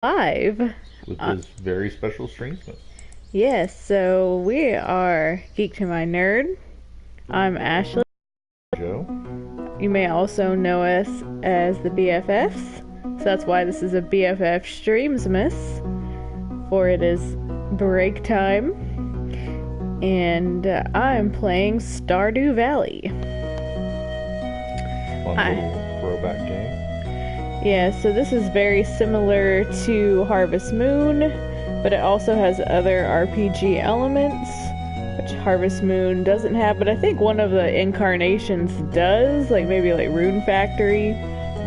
Live. With Uh, this very special Streamsmas. yes, so we are Geek to My Nerd. I'm Ashley. Joe? You may also know us as the BFFs. So that's why this is a BFF-Streamsmas, for it is break time. And I'm playing Stardew Valley. Fun little throwback game. Yeah, so this is very similar to Harvest Moon, but it also has other RPG elements, which Harvest Moon doesn't have, but I think one of the incarnations does, like maybe like Rune Factory.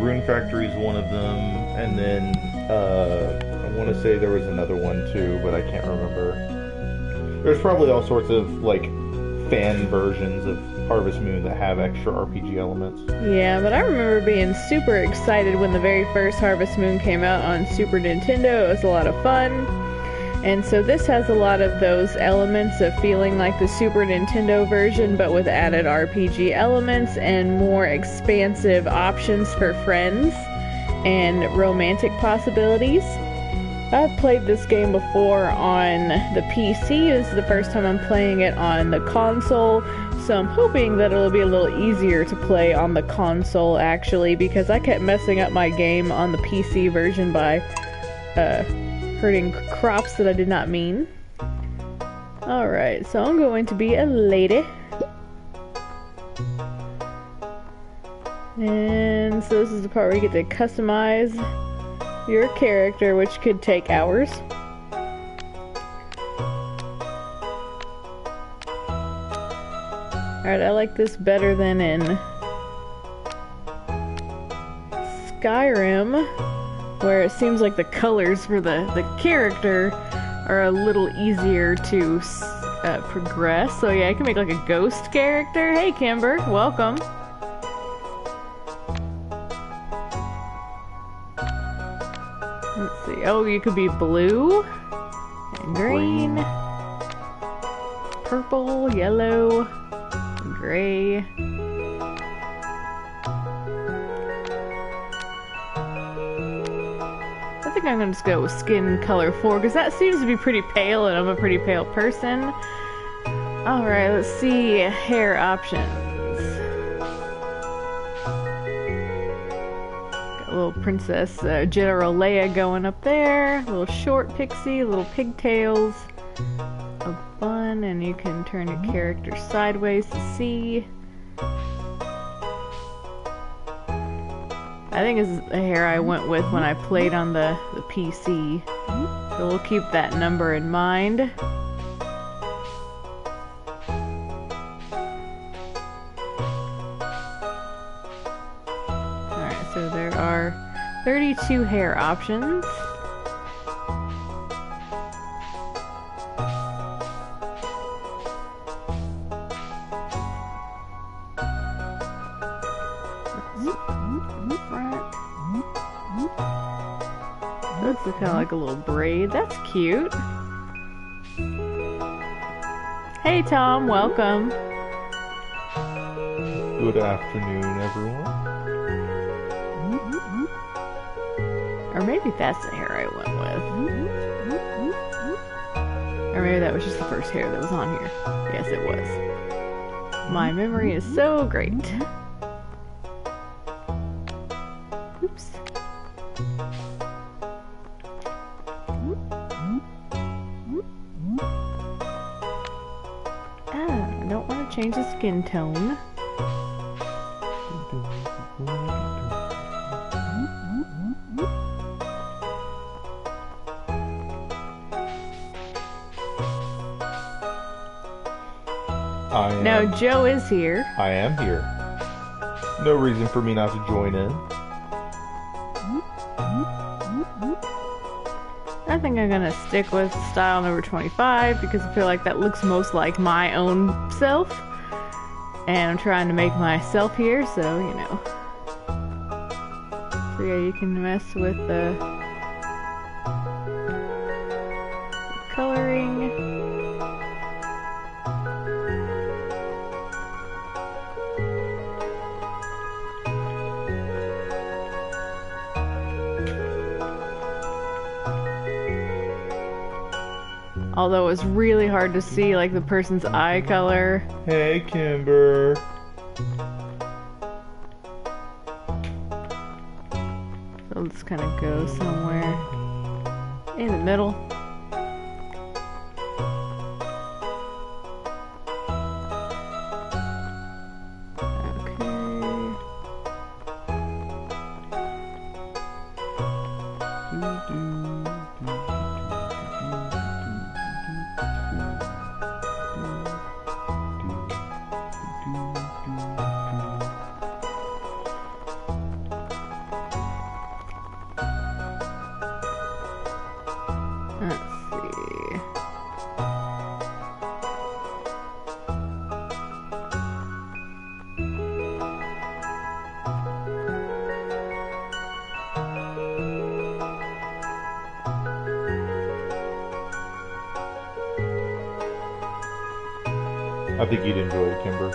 Rune Factory is one of them, and then I want to say there was another one too, but I can't remember. There's probably all sorts of like fan versions of Harvest Moon that have extra RPG elements. Yeah, but I remember being super excited when the very first Harvest Moon came out on Super Nintendo. It was a lot of fun. And so this has a lot of those elements of feeling like the Super Nintendo version, but with added RPG elements and more expansive options for friends and romantic possibilities. I've played this game before on the PC. This is the first time I'm playing it on the console, so I'm hoping that it'll be a little easier to play on the console, actually, because I kept messing up my game on the PC version by hurting crops that I did not mean. Alright, so I'm going to be a lady. And so this is the part where you get to customize your character, which could take hours. Alright, I like this better than in Skyrim, where it seems like the colors for the character are a little easier to progress. So yeah, I can make like a ghost character. Hey Kimber, welcome. Let's see. Oh, you could be blue and green, purple, yellow, gray. I think I'm gonna just go with skin color 4 because that seems to be pretty pale and I'm a pretty pale person. Alright, let's see hair options. Got a little Princess General Leia going up there. A little short pixie, little pigtails, a bun, and you can turn your character sideways to see. I think this is the hair I went with when I played on the PC. So we'll keep that number in mind. Alright, so there are 32 hair options. Looks kind of like a little braid. That's cute. Hey Tom, welcome. Good afternoon, everyone. Or maybe that's the hair I went with. Or maybe that was just the first hair that was on here. Yes, it was. My memory is so great. Oops. I don't want to change the skin tone. Now Joe is here. I am here. No reason for me not to join in. I think I'm gonna stick with style number 25 because I feel like that looks most like my own self. And I'm trying to make myself here, so you know. So yeah, you can mess with the coloring. Although it's really hard to see like the person's eye color. Hey, Kimber. So let's kind of go somewhere in the middle. I think you'd enjoy it, Kimber.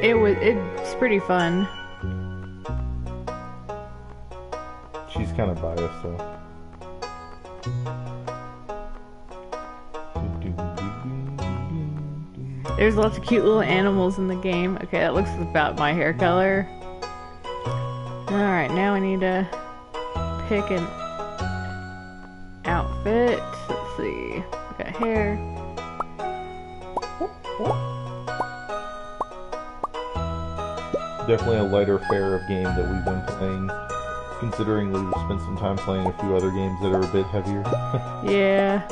It's pretty fun. She's kind of biased, though. There's lots of cute little animals in the game. Okay, that looks about my hair color. Alright, now I need to pick an outfit. Let's see. Got hair. Definitely a lighter fare of game that we've been playing, considering we've spent some time playing a few other games that are a bit heavier. Yeah.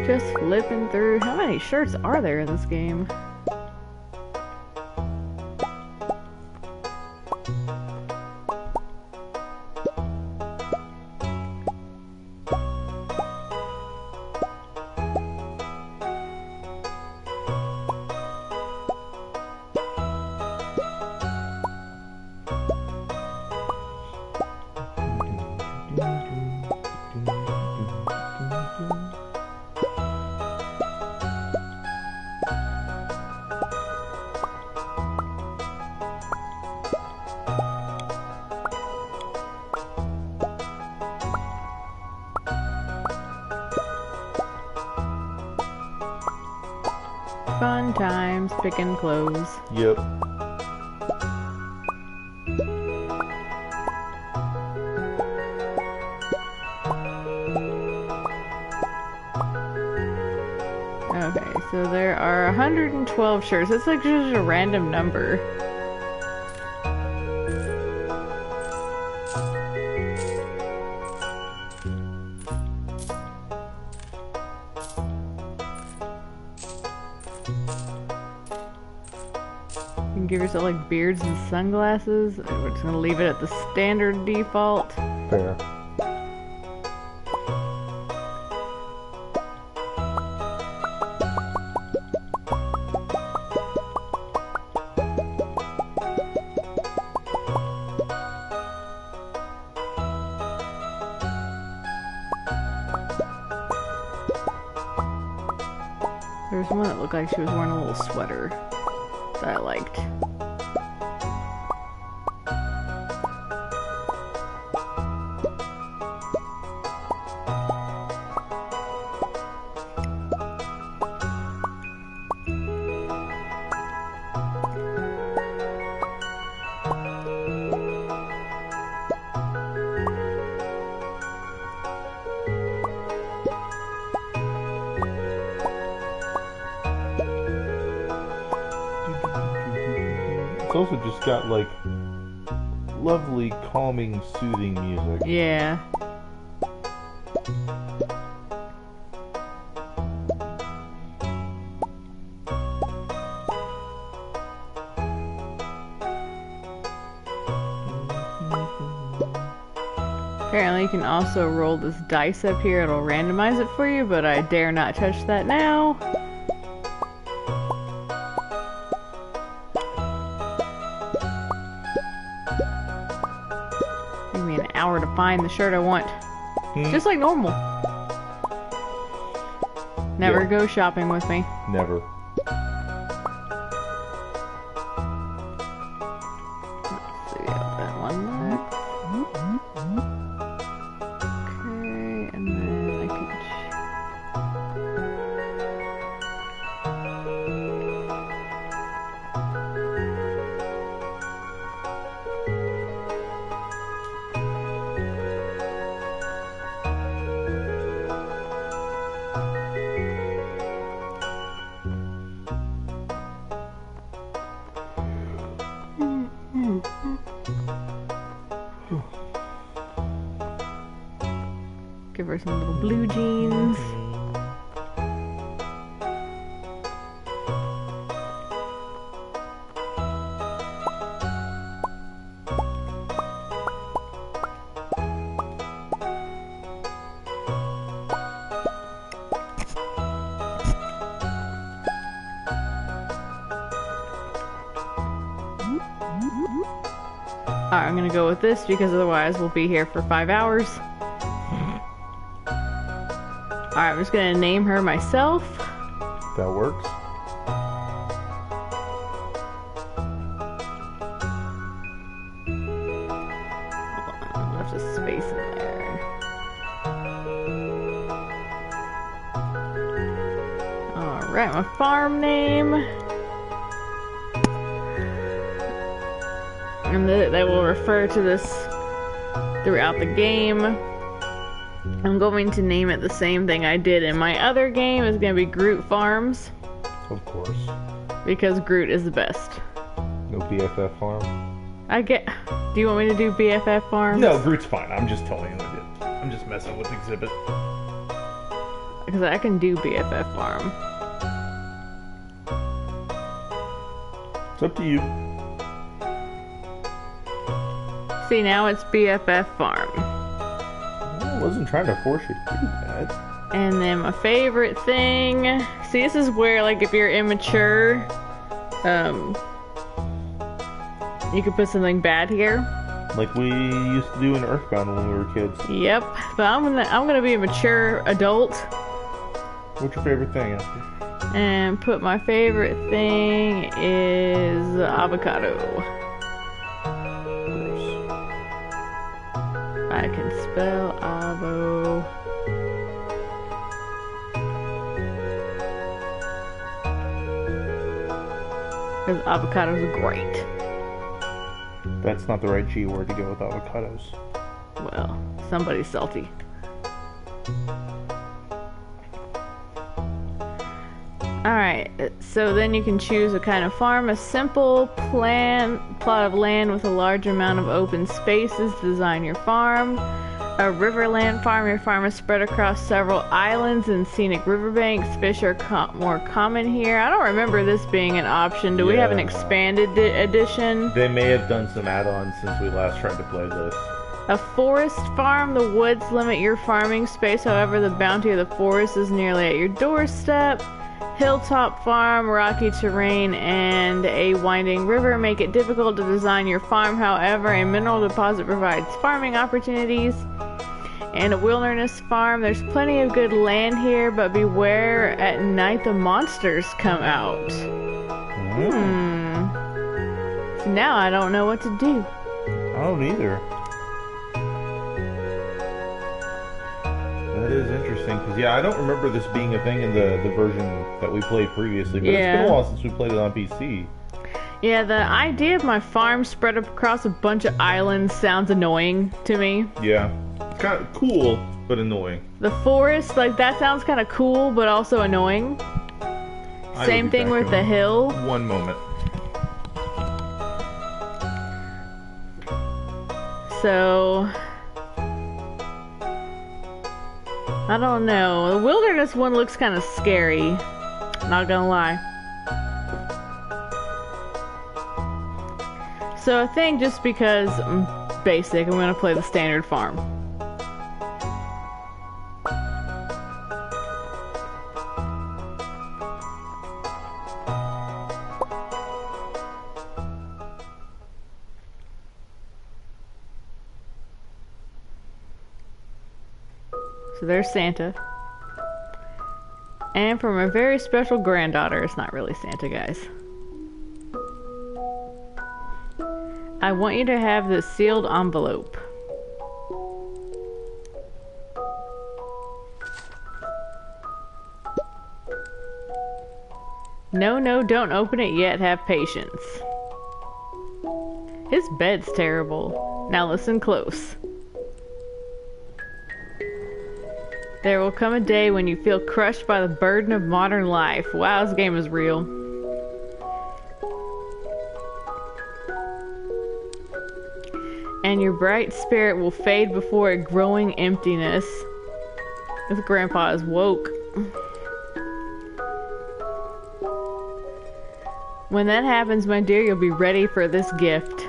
Just flipping through. How many shirts are there in this game? Fun times picking clothes. Yep. Okay, so there are 112 shirts. It's like just a random number. You can give yourself like beards and sunglasses. We're just gonna leave it at the standard default. Fair. There was one that looked like she was wearing a little sweater that I liked. It's also just got like lovely, calming, soothing music. Yeah. Apparently you can also roll this dice up here, it'll randomize it for you, but I dare not touch that now. Give me an hour to find the shirt I want. Just like normal. Never go shopping with me. Never. Let's see, that one left. Okay, and then I can... Give her some little blue jeans. Alright, I'm gonna go with this because otherwise we'll be here for 5 hours. Alright, I'm just gonna name her myself. That works. Left a space in there. Alright, my farm name. And that will refer to this throughout the game. I'm going to name it the same thing I did in my other game. It's going to be Groot Farms. Of course. Because Groot is the best. No BFF farm? Do you want me to do BFF Farms? No, Groot's fine. I'm just telling you what it is. I'm just messing with Exhibit. Because I can do BFF Farm. It's up to you. See, now it's BFF Farm. I wasn't trying to force you to do that. And then my favorite thing... See, this is where, like, if you're immature, you could put something bad here. Like we used to do in Earthbound when we were kids. Yep, but I'm gonna be a mature adult. What's your favorite thing, Esther? And put my favorite thing is avocado. Gross. I can spell avo. Because avocados are great. That's not the right G word to go with avocados. Well, somebody's salty. Alright, so then you can choose a kind of farm. A simple plot of land with a large amount of open spaces to design your farm. A riverland farm. Your farm is spread across several islands and scenic riverbanks. Fish are more common here. I don't remember this being an option. Do we have an expanded edition? They may have done some add-ons since we last tried to play this. A forest farm. The woods limit your farming space. However, the bounty of the forest is nearly at your doorstep. Hilltop farm, rocky terrain, and a winding river make it difficult to design your farm. However, a mineral deposit provides farming opportunities. And a wilderness farm. There's plenty of good land here, but beware at night the monsters come out. So now I don't know what to do. I don't either. That is interesting, because yeah, I don't remember this being a thing in the version that we played previously, but it's been a while since we played it on PC. Yeah, the idea of my farm spread across a bunch of islands sounds annoying to me. Yeah, it's kind of cool, but annoying. The forest, like, that sounds kind of cool, but also annoying. Same thing with the hill. One moment. So... I don't know. The wilderness one looks kind of scary. Not gonna lie. So I think just because I'm basic, I'm gonna play the standard farm. So there's Santa. And from a very special granddaughter. It's not really Santa, guys. I want you to have this sealed envelope. No, no, don't open it yet. Have patience. His bed's terrible. Now listen close. There will come a day when you feel crushed by the burden of modern life. Wow, this game is real. And your bright spirit will fade before a growing emptiness. This grandpa is woke. When that happens, my dear, you'll be ready for this gift.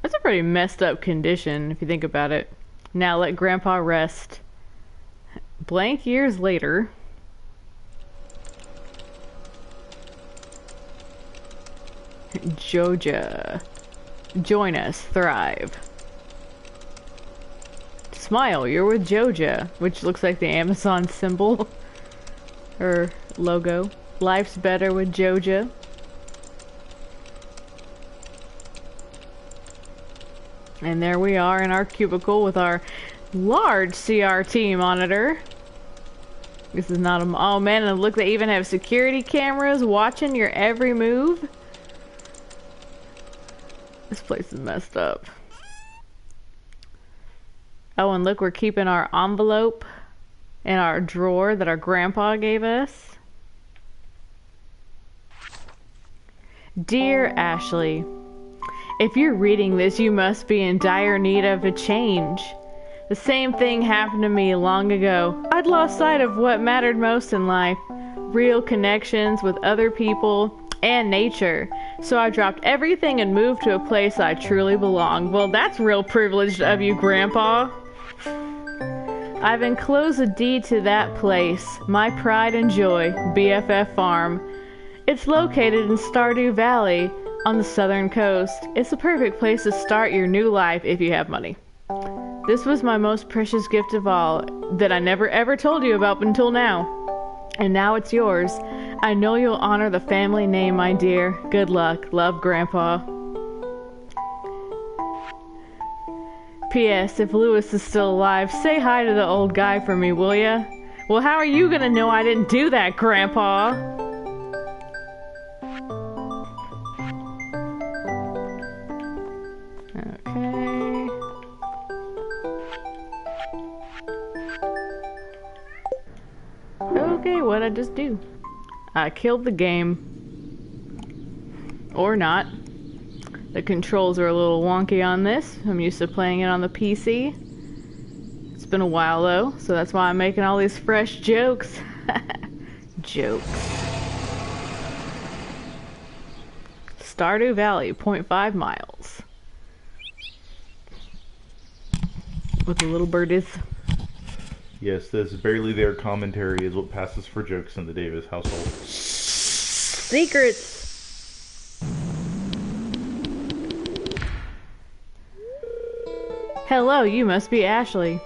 That's a pretty messed up condition, if you think about it. Now let Grandpa rest. Blank years later. Joja. Join us. Thrive. Smile, you're with Joja, which looks like the Amazon symbol. Or logo. Life's better with Joja. And there we are in our cubicle with our large CRT monitor. This is not a... Oh man, and look, they even have security cameras watching your every move. This place is messed up. Oh, and look, we're keeping our envelope in our drawer that our grandpa gave us. Dear Ashley, if you're reading this, you must be in dire need of a change. The same thing happened to me long ago. I'd lost sight of what mattered most in life, real connections with other people and nature. So I dropped everything and moved to a place I truly belong. Well, that's real privileged of you, Grandpa. I've enclosed a deed to that place, my pride and joy, BFF Farm. It's located in Stardew Valley on the southern coast. It's the perfect place to start your new life if you have money. This was my most precious gift of all that I never ever told you about until now. And now it's yours. I know you'll honor the family name, my dear. Good luck. Love, Grandpa. P.S. If Lewis is still alive, say hi to the old guy for me, will ya? Well, how are you gonna know I didn't do that, Grandpa? Okay. Okay, what'd I just do? I killed the game. Or not. The controls are a little wonky on this. I'm used to playing it on the PC. It's been a while though, so that's why I'm making all these fresh jokes. Jokes. Stardew Valley, 0.5 miles. What the little bird is. Yes, this barely there commentary is what passes for jokes in the Davis household. Secrets! Hello, you must be Ashley.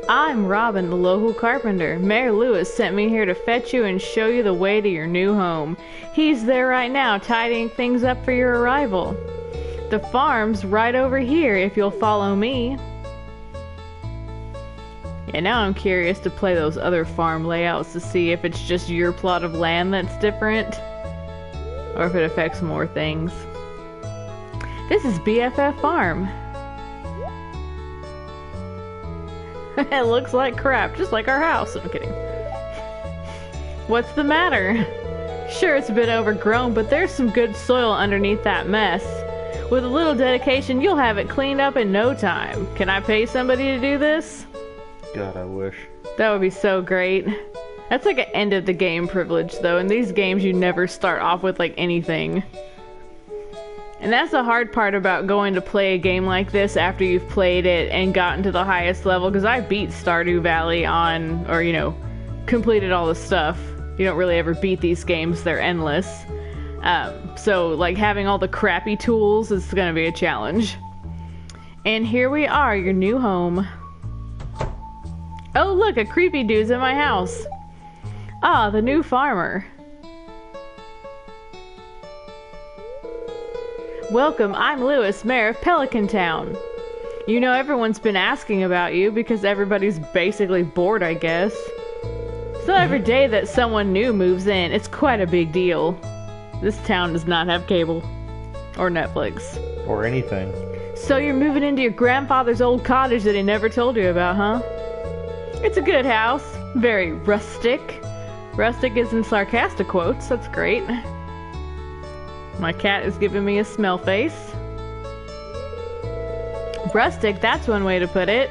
I'm Robin, the local carpenter. Mayor Lewis sent me here to fetch you and show you the way to your new home. He's there right now, tidying things up for your arrival. The farm's right over here if you'll follow me. And now I'm curious to play those other farm layouts to see if it's just your plot of land that's different, or if it affects more things. This is BFF Farm. It looks like crap, just like our house. I'm kidding. What's the matter? Sure, it's a bit overgrown, but there's some good soil underneath that mess. With a little dedication, you'll have it cleaned up in no time. Can I pay somebody to do this? God, I wish. That would be so great. That's like an end of the game privilege, though. In these games, you never start off with like anything. And that's the hard part about going to play a game like this after you've played it and gotten to the highest level, because I beat Stardew Valley on, or you know, completed all the stuff. You don't really ever beat these games, they're endless. So like having all the crappy tools is gonna be a challenge. And here we are, your new home. Oh look, a creepy dude's in my house. Ah, the new farmer. Welcome, I'm Lewis, Mayor of Pelican Town. You know everyone's been asking about you because everybody's basically bored, I guess. So every day that someone new moves in, it's quite a big deal. This town does not have cable. Or Netflix. Or anything. So you're moving into your grandfather's old cottage that he never told you about, huh? It's a good house. Very rustic. Rustic is in sarcastic quotes. That's great. My cat is giving me a smell face. Rustic, that's one way to put it.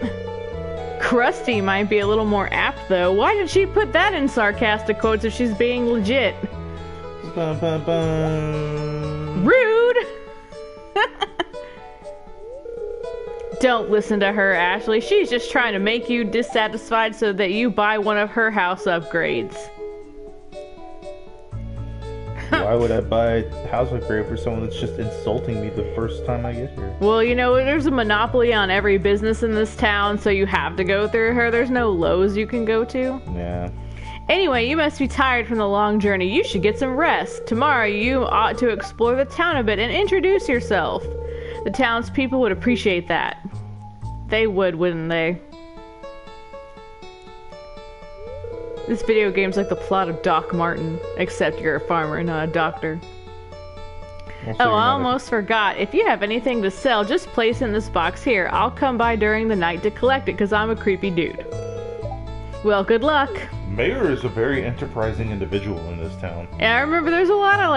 Crusty might be a little more apt, though. Why did she put that in sarcastic quotes if she's being legit? Bum, bum, bum. Rude! Don't listen to her, Ashley. She's just trying to make you dissatisfied so that you buy one of her house upgrades. Why would I buy a house upgrade for someone that's just insulting me the first time I get here? Well, you know, there's a monopoly on every business in this town, so you have to go through her. There's no Lowe's you can go to. Yeah. Anyway, you must be tired from the long journey. You should get some rest. Tomorrow, you ought to explore the town a bit and introduce yourself. The townspeople would appreciate that. They would, wouldn't they? This video game's like the plot of Doc Martin, except you're a farmer, not a doctor. Oh, I almost forgot. If you have anything to sell, just place it in this box here. I'll come by during the night to collect it, because I'm a creepy dude. Well, good luck. Mayor is a very enterprising individual in this town. Yeah, I remember there's a lot of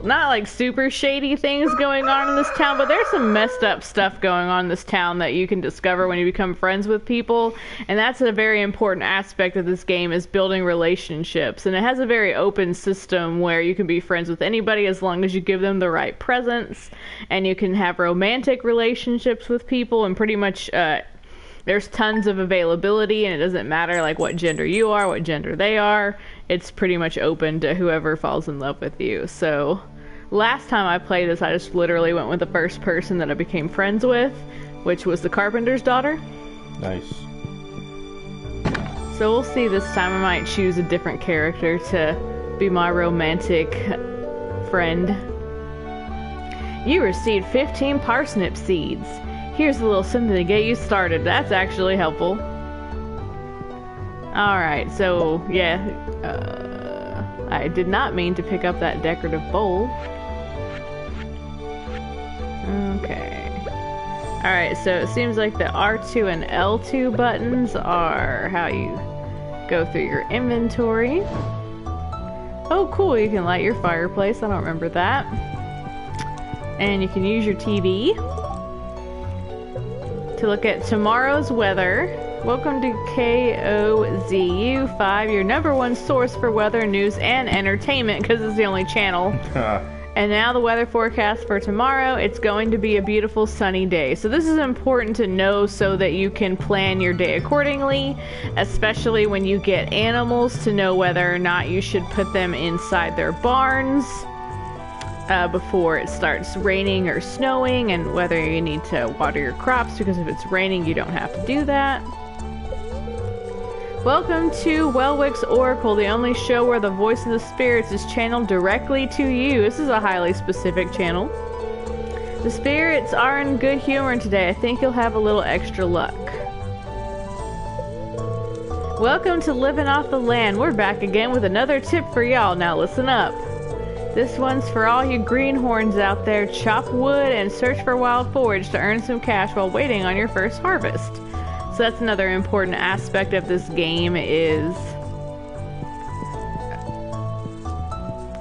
not like super shady things going on in this town, but there's some messed up stuff going on in this town that you can discover when you become friends with people. And that's a very important aspect of this game, is building relationships. And it has a very open system where you can be friends with anybody as long as you give them the right presents. And you can have romantic relationships with people, and pretty much there's tons of availability, and it doesn't matter like what gender you are, what gender they are. It's pretty much open to whoever falls in love with you. So last time I played this, I just literally went with the first person that I became friends with, which was the carpenter's daughter. Nice. So we'll see this time. I might choose a different character to be my romantic friend. You received 15 parsnip seeds. Here's a little something to get you started. That's actually helpful. Alright, so, yeah. I did not mean to pick up that decorative bowl. Okay. Alright, so it seems like the R2 and L2 buttons are how you go through your inventory. Oh, cool, you can light your fireplace. I don't remember that. And you can use your TV to look at tomorrow's weather. Welcome to KOZU5, your #1 source for weather, news, and entertainment, because it's the only channel. And now the weather forecast for tomorrow. It's going to be a beautiful sunny day. So this is important to know so that you can plan your day accordingly, especially when you get animals, to know whether or not you should put them inside their barns before it starts raining or snowing, and whether you need to water your crops, because if it's raining you don't have to do that. Welcome to Welwick's Oracle, the only show where the voice of the spirits is channeled directly to you. This is a highly specific channel. The spirits are in good humor today. I think you'll have a little extra luck. Welcome to Living Off the Land. We're back again with another tip for y'all. Now listen up. This one's for all you greenhorns out there. Chop wood and search for wild forage to earn some cash while waiting on your first harvest. So that's another important aspect of this game, is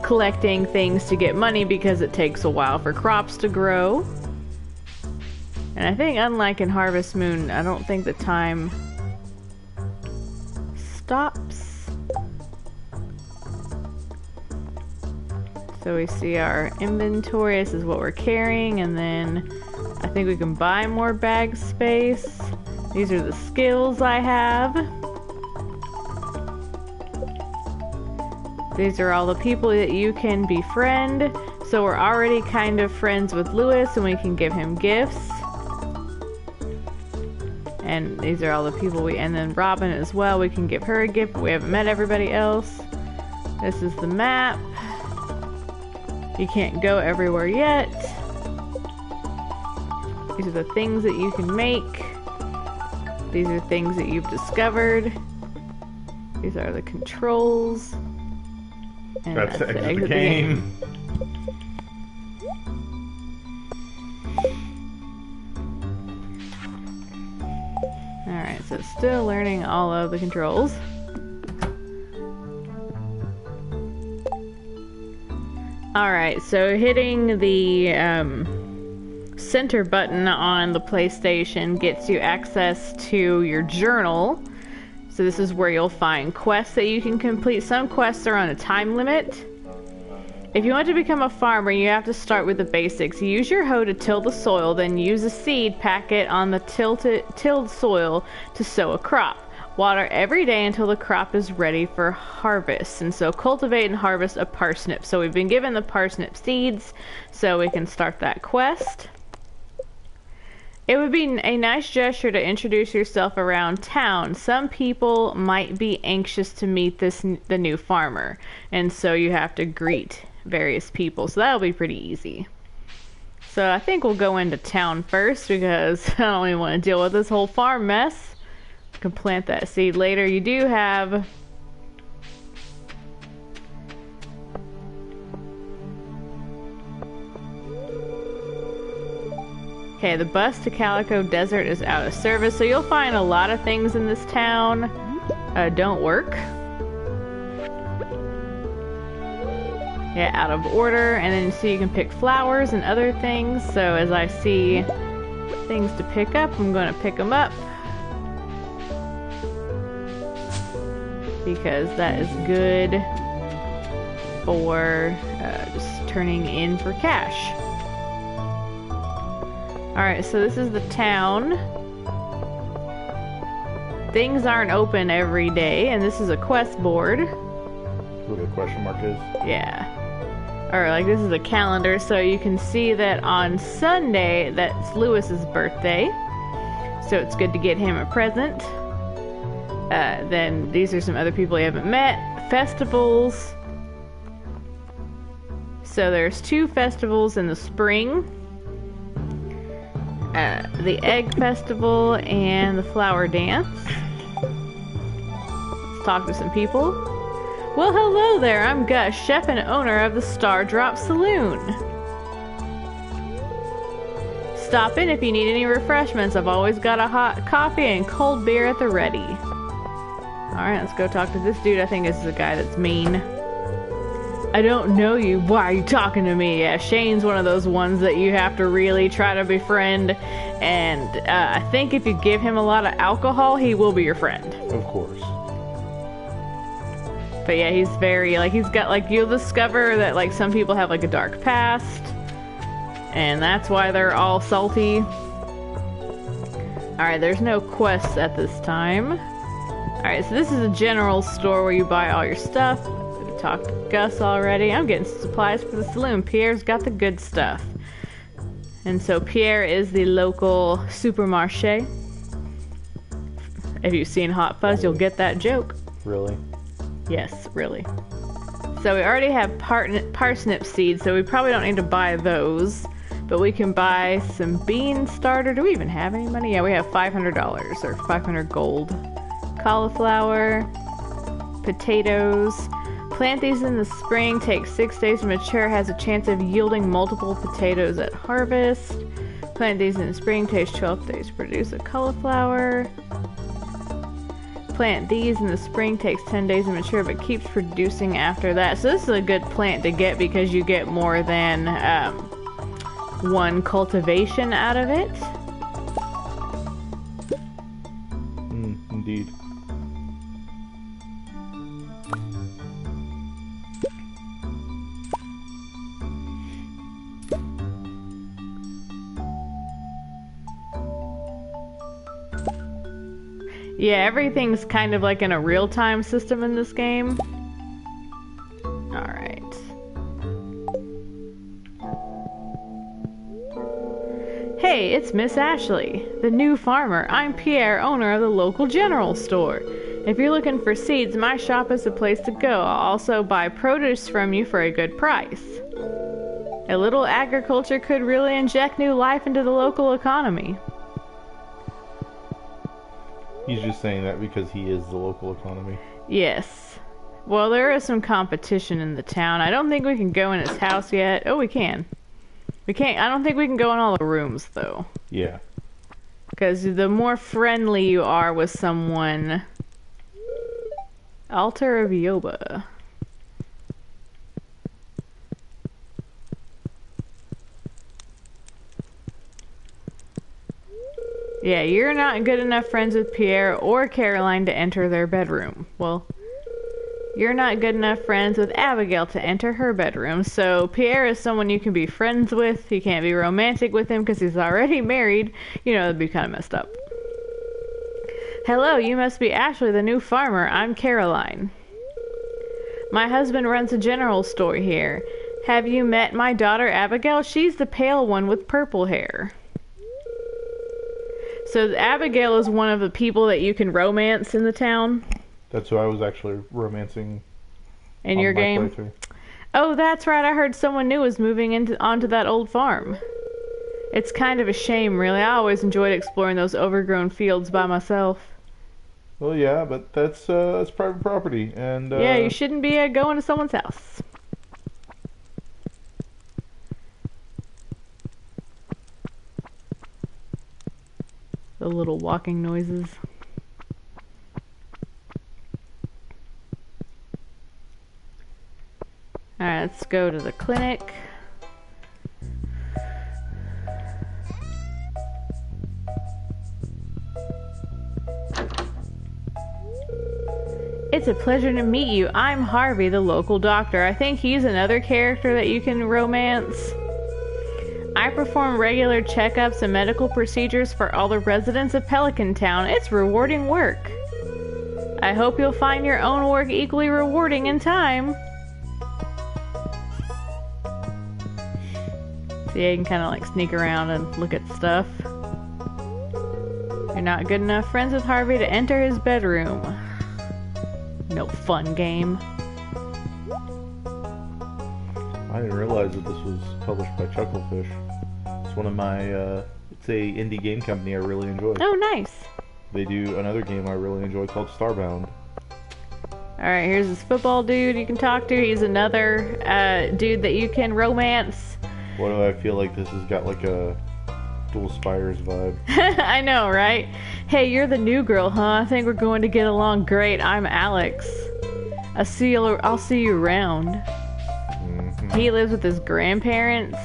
collecting things to get money, because it takes a while for crops to grow. And I think, unlike in Harvest Moon, I don't think the time stops. So we see our inventory. This is what we're carrying, and then I think we can buy more bag space. These are the skills I have. These are all the people that you can befriend. So we're already kind of friends with Lewis, and we can give him gifts. And these are all the people and then Robin as well, we can give her a gift, but we haven't met everybody else. This is the map. You can't go everywhere yet. These are the things that you can make. These are things that you've discovered. These are the controls. And that's the exit the game. Alright, so still learning all of the controls. Alright, so hitting the center button on the PlayStation gets you access to your journal. So this is where you'll find quests that you can complete. Some quests are on a time limit. If you want to become a farmer, you have to start with the basics. Use your hoe to till the soil, then use a seed packet on the tilled soil to sow a crop. Water every day until the crop is ready for harvest. And so cultivate and harvest a parsnip. So we've been given the parsnip seeds, so we can start that quest. It would be a nice gesture to introduce yourself around town. Some people might be anxious to meet the new farmer, and so you have to greet various people. So that'll be pretty easy. So I think we'll go into town first because I don't even want to deal with this whole farm mess. I can plant that seed later. You do have okay, the bus to Calico Desert is out of service, so you'll find a lot of things in this town don't work. Yeah, out of order, and then so you can pick flowers and other things. So as I see things to pick up, I'm going to pick them up because that is good for just turning in for cash. Alright, so this is the town. Things aren't open every day, and this is a quest board. What the question mark is? Yeah. Or like this is a calendar, so you can see that on Sunday, that's Lewis's birthday. So it's good to get him a present. Then these are some other people you haven't met. Festivals. So there's 2 festivals in the spring. The Egg Festival and the Flower Dance. Let's talk to some people. Well, hello there. I'm Gus, chef and owner of the Star Drop Saloon. Stop in if you need any refreshments. I've always got a hot coffee and cold beer at the ready. Alright, let's go talk to this dude. I think this is a guy that's mean. I don't know you. Why are you talking to me? Yeah, Shane's one of those ones that you have to really try to befriend. And I think if you give him a lot of alcohol, he will be your friend. Of course. But yeah, he's very, like, he's got, like, you'll discover that, like, some people have, like, a dark past. And that's why they're all salty. Alright, there's no quests at this time. Alright, so this is a general store where you buy all your stuff. We talked to Gus already. I'm getting supplies for the saloon. Pierre's got the good stuff. And so Pierre is the local supermarché. If you've seen Hot Fuzz, you'll get that joke. Really? Yes, really. So we already have parsnip seeds, so we probably don't need to buy those. But we can buy some bean starter. Do we even have any money? Yeah, we have $500 or 500 gold. Cauliflower, potatoes. Plant these in the spring, takes 6 days to mature, has a chance of yielding multiple potatoes at harvest. Plant these in the spring, takes 12 days to produce a cauliflower. Plant these in the spring, takes 10 days to mature, but keeps producing after that. So this is a good plant to get because you get more than one cultivation out of it. Indeed. Yeah, everything's kind of like in a real-time system in this game. Alright. Hey, Hey, it's Miss Ashley, the new farmer. I'm Pierre, owner of the local general store. If you're looking for seeds, my shop is the place to go. I'll also buy produce from you for a good price. A little agriculture could really inject new life into the local economy. He's just saying that because he is the local economy. Yes. Well, there is some competition in the town. I don't think we can go in his house yet. Oh, we can. We can't. I don't think we can go in all the rooms, though. Yeah. Because the more friendly you are with someone... Altar of Yoba. Yeah, you're not good enough friends with Pierre or Caroline to enter their bedroom. Well, you're not good enough friends with Abigail to enter her bedroom, so Pierre is someone you can be friends with. You can't be romantic with him because he's already married. You know, that'd be kind of messed up. Hello, you must be Ashley, the new farmer. I'm Caroline. My husband runs a general store here. Have you met my daughter Abigail? She's the pale one with purple hair. So Abigail is one of the people that you can romance in the town. That's who I was actually romancing in your game. Playthrough. Oh, that's right. I heard someone new was moving onto that old farm. It's kind of a shame, really. I always enjoyed exploring those overgrown fields by myself. Well, yeah, but that's private property, and yeah, you shouldn't be going to someone's house. The little walking noises. Alright, let's go to the clinic. It's a pleasure to meet you. I'm Harvey, the local doctor. I think he's another character that you can romance. I perform regular checkups and medical procedures for all the residents of Pelican Town. It's rewarding work. I hope you'll find your own work equally rewarding in time. So yeah, you can kind of like sneak around and look at stuff. You're not good enough friends with Harvey to enter his bedroom. No fun game. I didn't realize that this was published by Chucklefish. It's one of my, it's a indie game company I really enjoy. Oh, nice. They do another game I really enjoy called Starbound. Alright, here's this football dude you can talk to. He's another dude that you can romance. Why do I feel like this has got like a Dual Spires vibe? I know, right? Hey, you're the new girl, huh? I think we're going to get along great. I'm Alex. I'll see you around. Mm-hmm. He lives with his grandparents.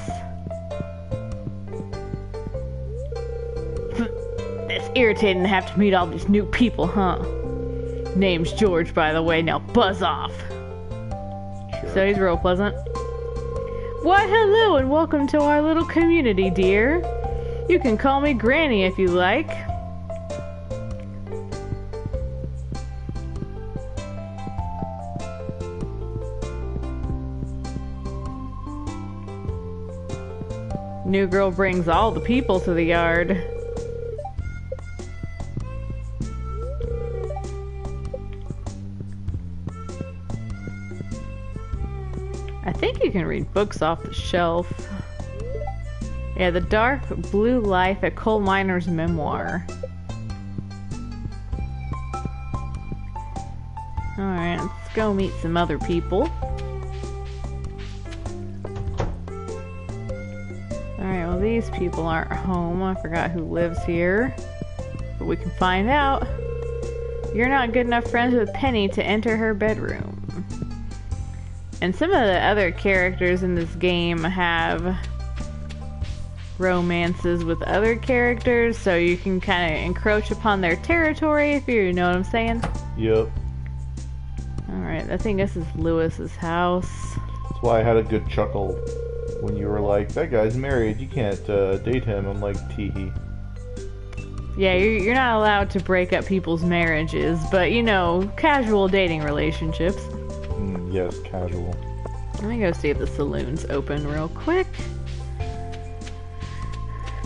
It's irritating to have to meet all these new people, huh? Name's George, by the way. Now buzz off. Sure. So he's real pleasant. Why, hello, and welcome to our little community, dear. You can call me Granny if you like. New girl brings all the people to the yard. I think you can read books off the shelf. Yeah, The Dark Blue Life, a Coal Miner's Memoir. Alright, let's go meet some other people. Alright, well these people aren't home. I forgot who lives here. But we can find out. You're not good enough friends with Penny to enter her bedroom. And some of the other characters in this game have romances with other characters, so you can kind of encroach upon their territory, if you know what I'm saying. Yep. Alright, I think this is Lewis's house. That's why I had a good chuckle when you were like, that guy's married, you can't date him. I'm like, teehee. Yeah, you're not allowed to break up people's marriages, but you know, casual dating relationships. Yes, casual. Let me go see if the saloon's open real quick.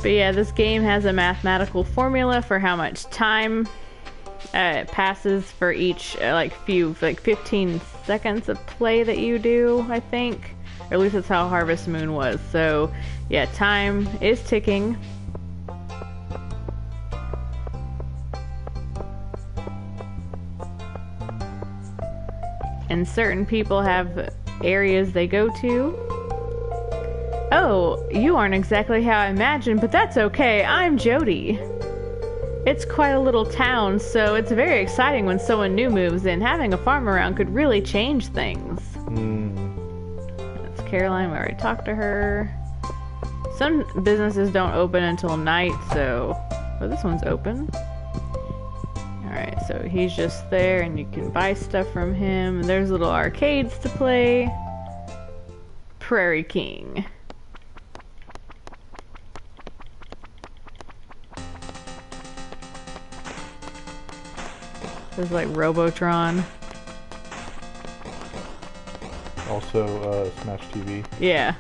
But yeah, this game has a mathematical formula for how much time it passes for each like 15 seconds of play that you do, I think. Or at least that's how Harvest Moon was. So yeah, time is ticking. And certain people have areas they go to. Oh, you aren't exactly how I imagined, but that's okay. I'm Jody. It's quite a little town, so it's very exciting when someone new moves in. Having a farm around could really change things. That's Caroline. We already talked to her. Some businesses don't open until night, so... Oh, this one's open. Alright, so he's just there, and you can buy stuff from him. There's little arcades to play. Prairie King. This is like Robotron. Also, Smash TV. Yeah.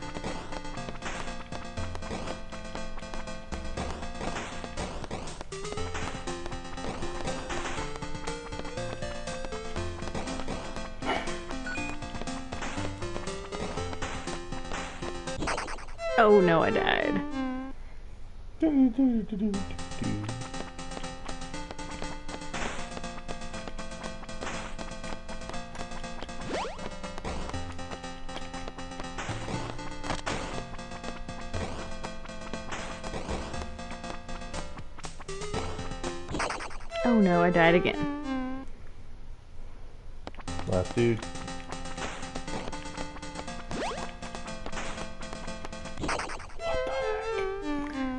Oh no, I died. Oh no, I died again. Last dude.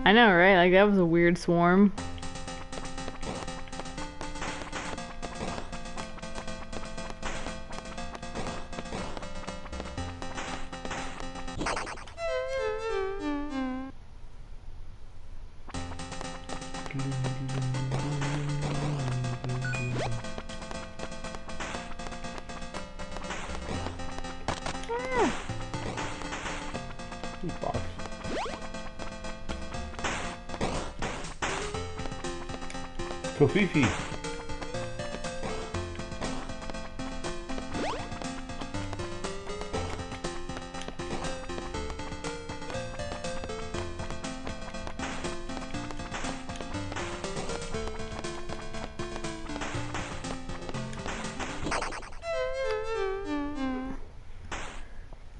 I know, right? Like, that was a weird swarm. Box. Kofifi.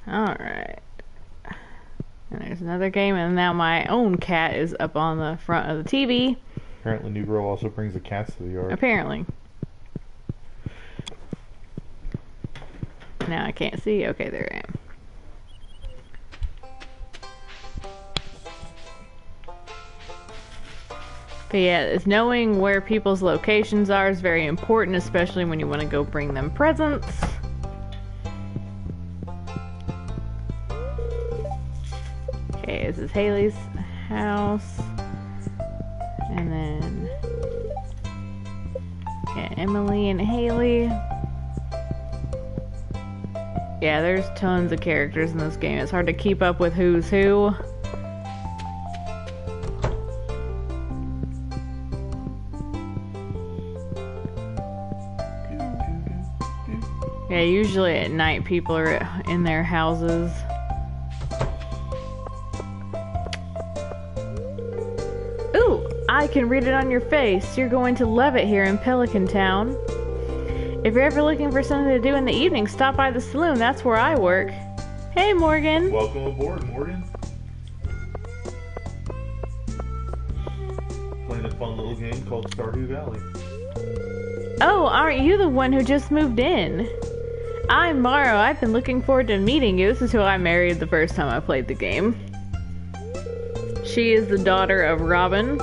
Alright. And there's another game, and now my own cat is up on the front of the TV. Apparently New Girl also brings the cats to the yard. Apparently. Now I can't see. Okay, there I am. But yeah, it's knowing where people's locations are is very important, especially when you want to go bring them presents. Okay, this is Haley's house. And then... yeah, Emily and Haley. Yeah, there's tons of characters in this game. It's hard to keep up with who's who. Yeah, usually at night people are in their houses. Ooh, I can read it on your face. You're going to love it here in Pelican Town. If you're ever looking for something to do in the evening, stop by the saloon. That's where I work. Hey, Morgan. Welcome aboard, Morgan. Playing a fun little game called Stardew Valley. Oh, aren't you the one who just moved in? I'm Morrow. I've been looking forward to meeting you. This is who I married the first time I played the game. She is the daughter of Robin.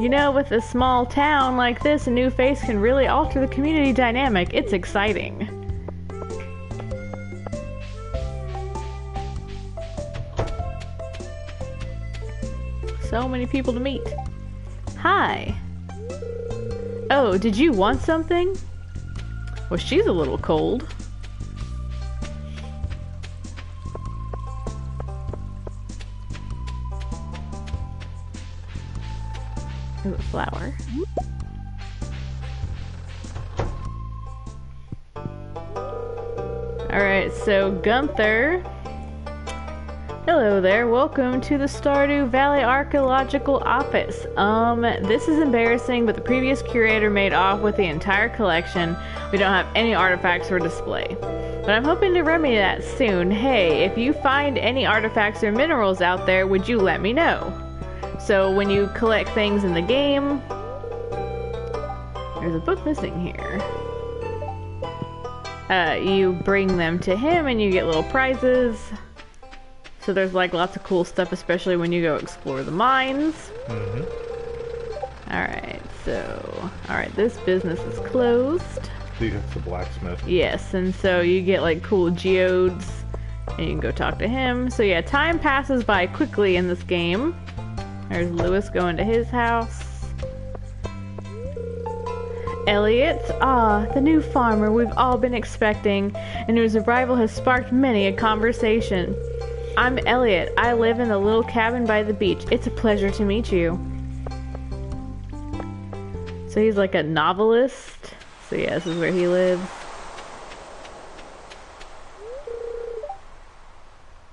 You know, with a small town like this, a new face can really alter the community dynamic. It's exciting. So many people to meet. Hi. Oh, did you want something? Well, she's a little cold. Ooh, a flower. Alright, so Gunther. Hello there, welcome to the Stardew Valley Archaeological Office. This is embarrassing, but the previous curator made off with the entire collection. We don't have any artifacts for display. But I'm hoping to remedy that soon. Hey, if you find any artifacts or minerals out there, would you let me know? So when you collect things in the game... There's a book missing here. You bring them to him and you get little prizes. So there's like lots of cool stuff, especially when you go explore the mines. Alright, so... Alright, this business is closed. I think that's the blacksmith. Yes, and so you get like cool geodes, and you can go talk to him. So yeah, time passes by quickly in this game. There's Lewis going to his house. Elliot, the new farmer we've all been expecting, and whose arrival has sparked many a conversation. I'm Elliot. I live in the little cabin by the beach. It's a pleasure to meet you. So he's like a novelist. So yeah, this is where he lives.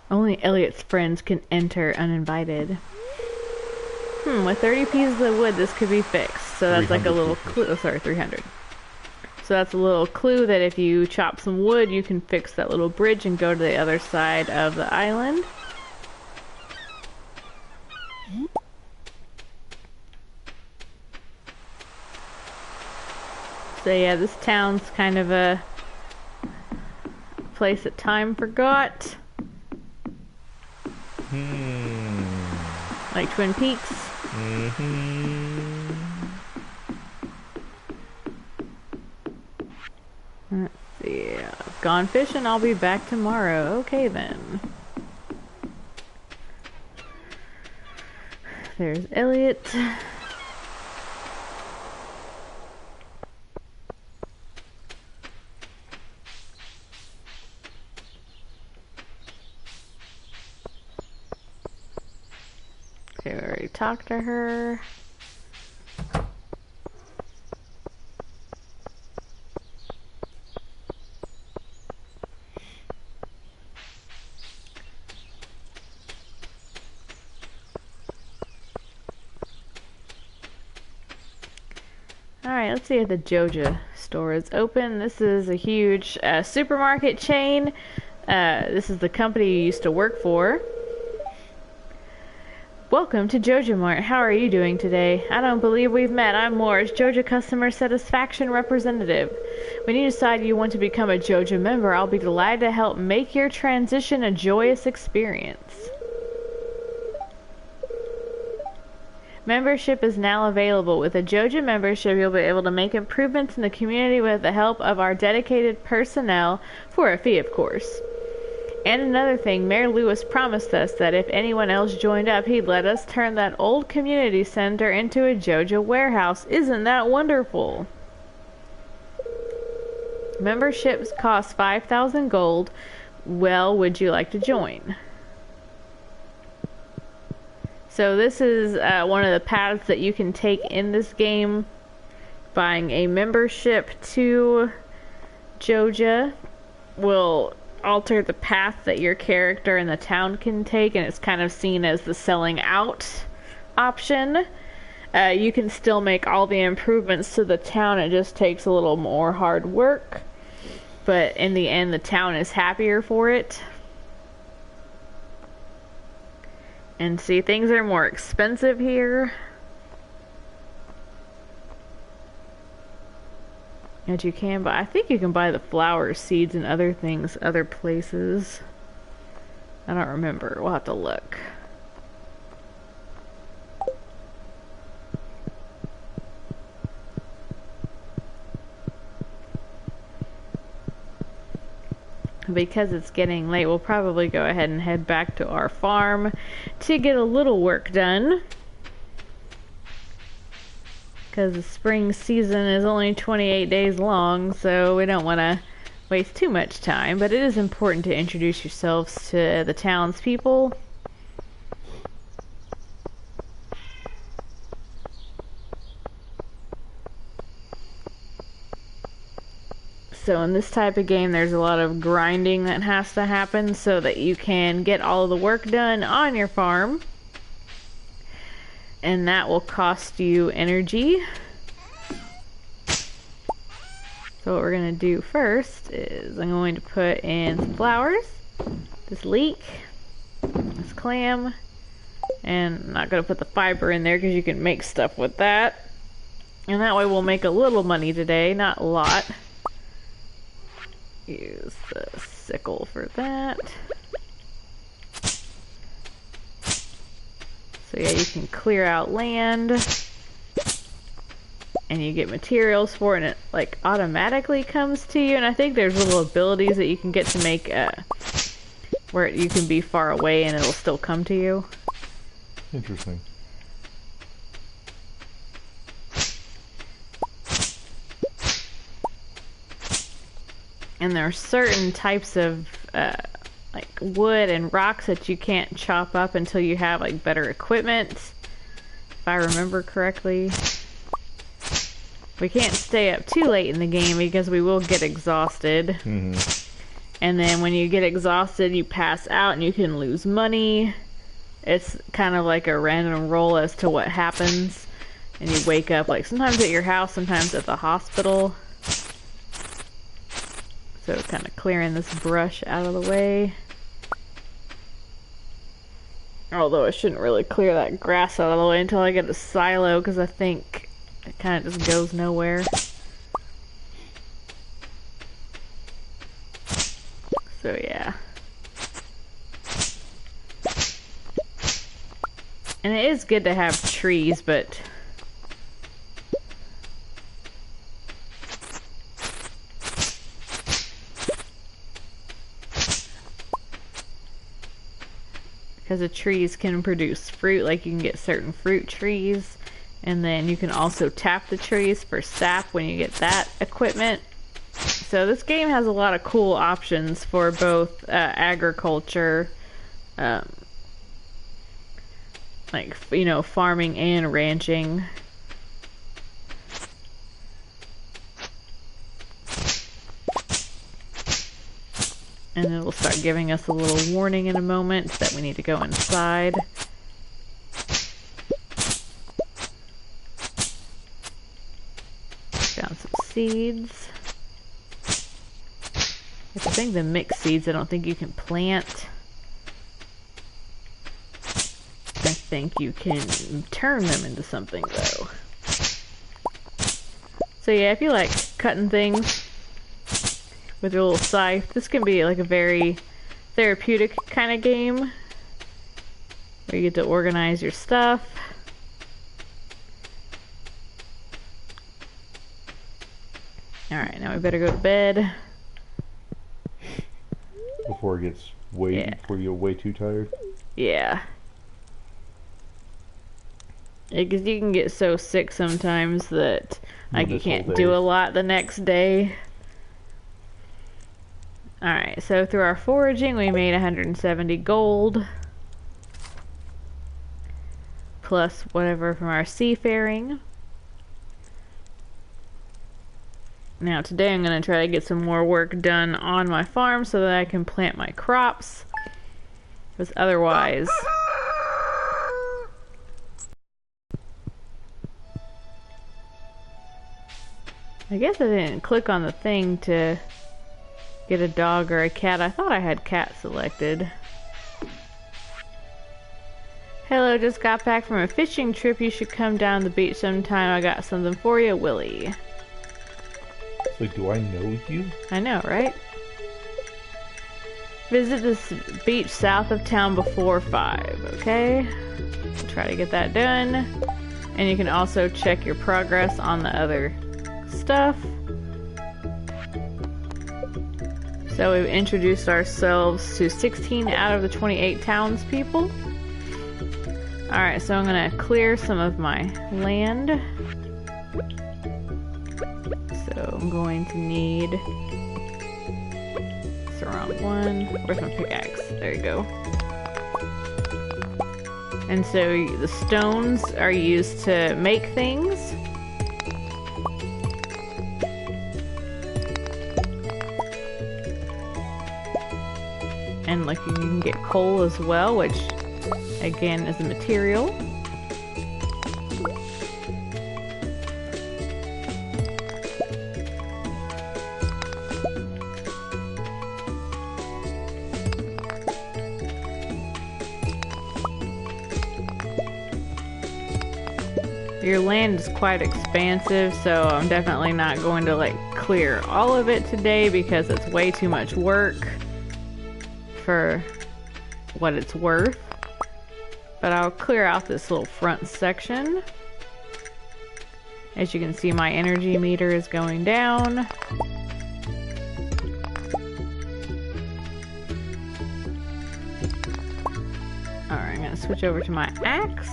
Only Elliot's friends can enter uninvited. With 30 pieces of wood, this could be fixed. So that's like a little clue. Oh, sorry, 300. So that's a little clue that if you chop some wood, you can fix that little bridge and go to the other side of the island. So yeah, this town's kind of a place that time forgot. Like Twin Peaks. Let's see. I've gone fishing. I'll be back tomorrow. Okay then. There's Elliot. Okay, we already talked to her. Alright, let's see if the Joja store is open. This is a huge supermarket chain. This is the company you used to work for. Welcome to Joja Mart. How are you doing today? I don't believe we've met. I'm Morris, Joja Customer Satisfaction Representative. When you decide you want to become a Joja member, I'll be delighted to help make your transition a joyous experience. Membership is now available. With a Joja membership, you'll be able to make improvements in the community with the help of our dedicated personnel, for a fee, of course. And another thing, Mayor Lewis promised us that if anyone else joined up, he'd let us turn that old community center into a Joja warehouse. Isn't that wonderful? Memberships cost 5,000 gold. Well, would you like to join? So this is one of the paths that you can take in this game. Buying a membership to Joja will alter the path that your character and the town can take, and it's kind of seen as the selling out option. You can still make all the improvements to the town. It just takes a little more hard work. But in the end, the town is happier for it. And see, things are more expensive here. And you can buy, I think you can buy the flowers, seeds, and other things other places. I don't remember. We'll have to look. Because it's getting late, we'll probably go ahead and head back to our farm to get a little work done. Because the spring season is only 28 days long, so we don't want to waste too much time. But it is important to introduce yourselves to the townspeople. So in this type of game, there's a lot of grinding that has to happen so that you can get all of the work done on your farm. And that will cost you energy. So what we're going to do first is I'm going to put in some flowers, this leek, this clam, and I'm not going to put the fiber in there because you can make stuff with that. And that way we'll make a little money today, not a lot. Use the sickle for that. So yeah, you can clear out land. And you get materials for it, and it like automatically comes to you. And I think there's little abilities that you can get to make where you can be far away and it'll still come to you. Interesting. And there are certain types of like wood and rocks that you can't chop up until you have like better equipment, if I remember correctly. We can't stay up too late in the game because we will get exhausted. Mm-hmm. And then when you get exhausted, you pass out and you can lose money. It's kind of like a random roll as to what happens. And you wake up like sometimes at your house, sometimes at the hospital. So kind of clearing this brush out of the way. Although I shouldn't really clear that grass out of the way until I get a silo, because I think it kind of just goes nowhere. So yeah. And it is good to have trees, but because the trees can produce fruit, like you can get certain fruit trees. And then you can also tap the trees for sap when you get that equipment. So this game has a lot of cool options for both agriculture, like, you know, farming and ranching. And it will start giving us a little warning in a moment that we need to go inside. Found some seeds. I think the mixed seeds I don't think you can plant. I think you can turn them into something though. So yeah, if you like cutting things with your little scythe, this can be like a very therapeutic kind of game where you get to organize your stuff. Alright, now we better go to bed. Before it gets way, before you get way too tired? Yeah. Because you can get so sick sometimes that like you can't do a lot the next day. Alright, so through our foraging we made 170 gold. Plus whatever from our seafaring. Now today I'm going to try to get some more work done on my farm so that I can plant my crops. Because otherwise... I guess I didn't click on the thing to get a dog or a cat. I thought I had cat selected. Hello, just got back from a fishing trip. You should come down the beach sometime. I got something for you, Willie. So do I know you? I know, right? Visit this beach south of town before 5, okay? Try to get that done. And you can also check your progress on the other stuff. So we've introduced ourselves to 16 out of the 28 townspeople. Alright, so I'm gonna clear some of my land. So I'm going to need... It's the wrong one. Where's my pickaxe? There you go. And so the stones are used to make things. like you can get coal as well, which again is a material. Your land is quite expansive, so I'm definitely not going to like clear all of it today because it's way too much work for what it's worth. But I'll clear out this little front section. As you can see, my energy meter is going down. Alright, I'm gonna switch over to my axe.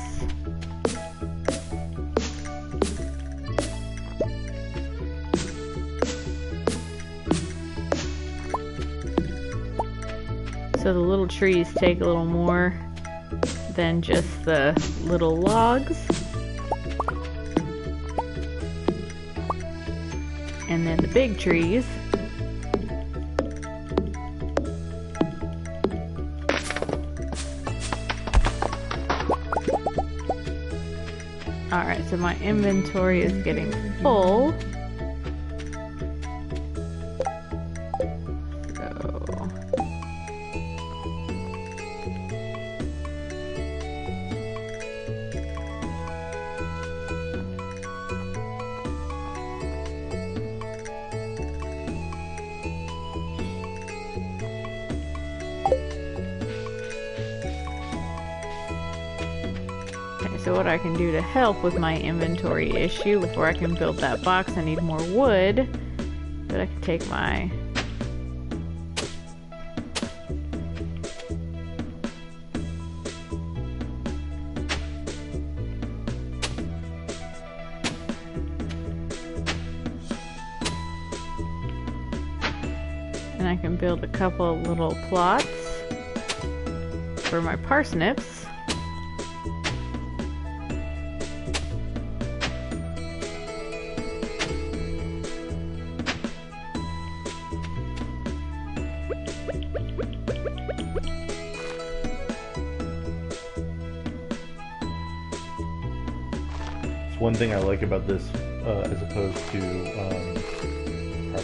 So the little trees take a little more than just the little logs. And then the big trees. Alright, so my inventory is getting full. So what I can do to help with my inventory issue before I can build that box, I need more wood. But I can take my... and I can build a couple of little plots for my parsnips. One thing I like about this, as opposed to,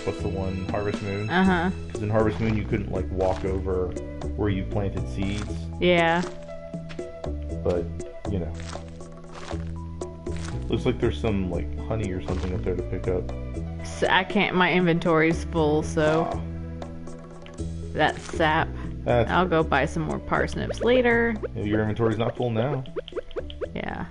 what's the one, Harvest Moon? Uh-huh. Because in Harvest Moon you couldn't, like, walk over where you planted seeds. Yeah. But, you know. Looks like there's some, like, honey or something up there to pick up. So I can't, my inventory's full, so... That's sap. I'll go buy some more parsnips later. Your inventory's not full now. Yeah.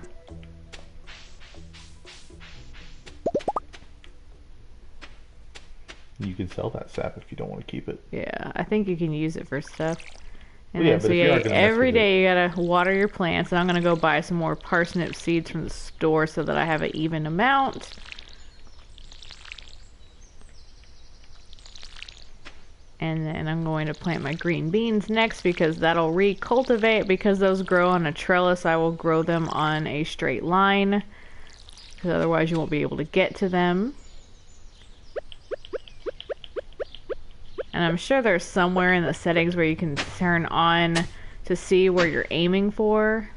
You can sell that sap if you don't want to keep it. Yeah, I think you can use it for stuff. And well, yeah, then, so yeah, every day you gotta water your plants. And I'm gonna go buy some more parsnip seeds from the store so that I have an even amount. And then I'm going to plant my green beans next because that'll recultivate. Because those grow on a trellis, I will grow them on a straight line. Because otherwise you won't be able to get to them. And I'm sure there's somewhere in the settings where you can turn on to see where you're aiming for.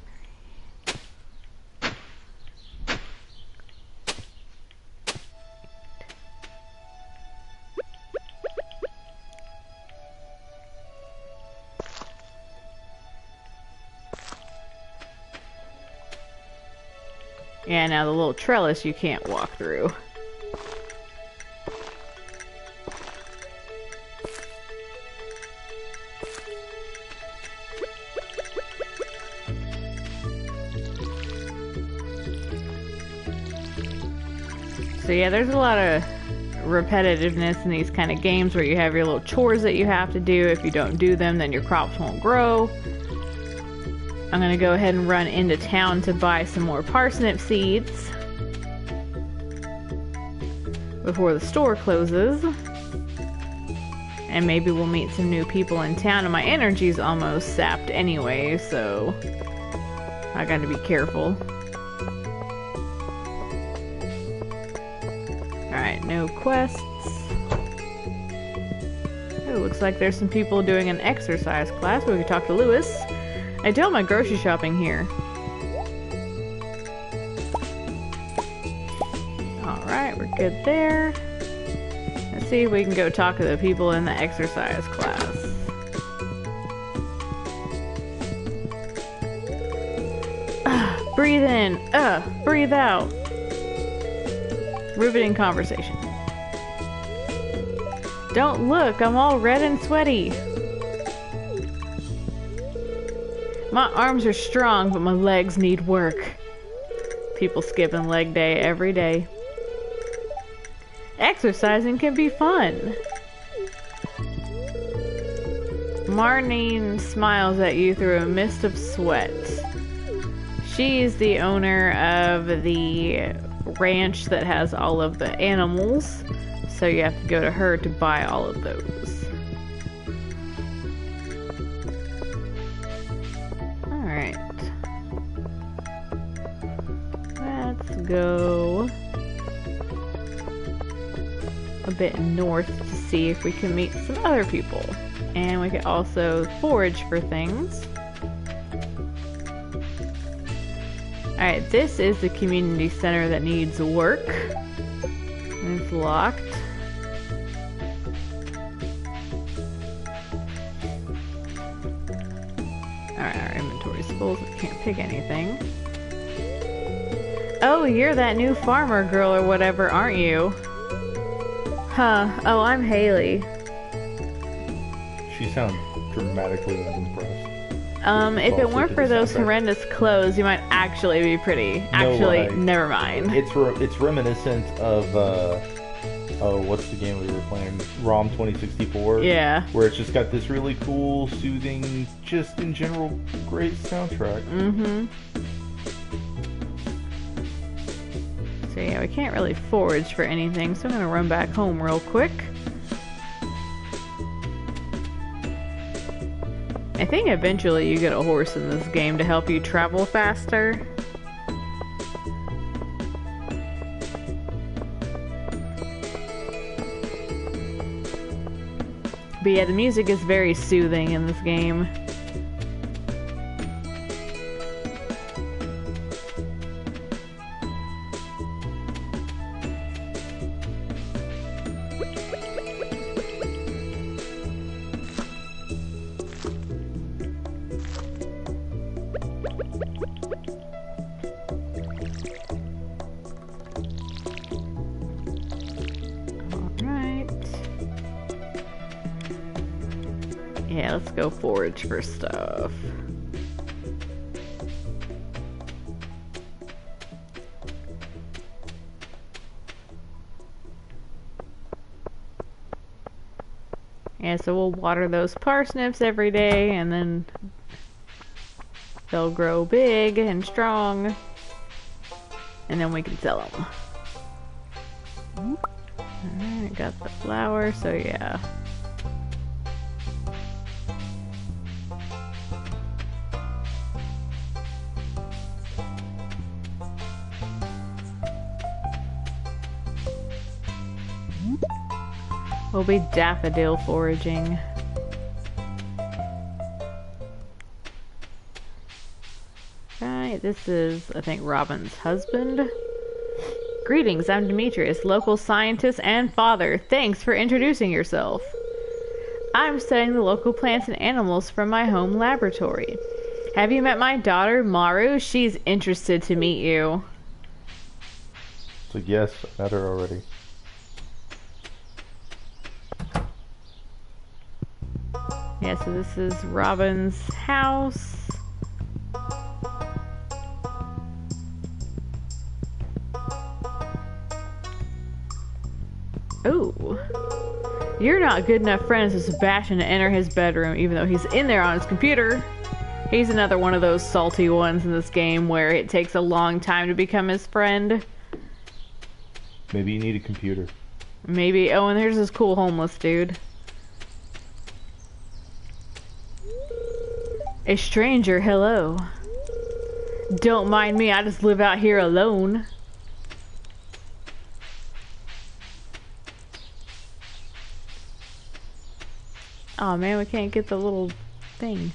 Yeah, now the little trellis you can't walk through. So yeah, there's a lot of repetitiveness in these kind of games where you have your little chores that you have to do. If you don't do them, then your crops won't grow. I'm gonna go ahead and run into town to buy some more parsnip seeds before the store closes. And maybe we'll meet some new people in town, and my energy's almost sapped anyway, so I gotta be careful. Alright, no quests. Ooh, looks like there's some people doing an exercise class. We could talk to Lewis. I do all my grocery shopping here. Alright, we're good there. Let's see if we can go talk to the people in the exercise class. Breathe in. Breathe out. Riveting conversation. Don't look, I'm all red and sweaty. My arms are strong, but my legs need work. People skipping leg day every day. Exercising can be fun. Marnine smiles at you through a mist of sweat. She's the owner of the ranch that has all of the animals, so you have to go to her to buy all of those. Alright. Let's go a bit north to see if we can meet some other people. And we could also forage for things. Alright, this is the community center that needs work. And it's locked. Alright, our inventory's full, so we can't pick anything. Oh, you're that new farmer girl or whatever, aren't you? Huh. Oh, I'm Haley. She sounds dramatically unimpressed. If it weren't for those horrendous clothes, you might actually be pretty. Actually, never mind. It's reminiscent of, what's the game we were playing? ROM 2064? Yeah. Where it's just got this really cool, soothing, just in general, great soundtrack. Mm-hmm. So yeah, we can't really forage for anything, so I'm gonna run back home real quick. I think eventually you get a horse in this game to help you travel faster. But yeah, the music is very soothing in this game. Yeah, let's go forage for stuff. Yeah, so we'll water those parsnips every day, and then they'll grow big and strong, and then we can sell them. Alright, got the flour, so yeah. We'll be daffodil foraging. Right, this is, I think, Robin's husband. Greetings, I'm Demetrius, local scientist and father. Thanks for introducing yourself. I'm studying the local plants and animals from my home laboratory. Have you met my daughter, Maru? She's interested to meet you. So yes, I met her already. Yeah, so this is Robin's house. Ooh. You're not good enough friends with Sebastian to enter his bedroom, even though he's in there on his computer. He's another one of those salty ones in this game where it takes a long time to become his friend. Maybe you need a computer. Maybe. Oh, and there's this cool homeless dude. A stranger, hello. Don't mind me, I just live out here alone. Oh man, we can't get the little thing.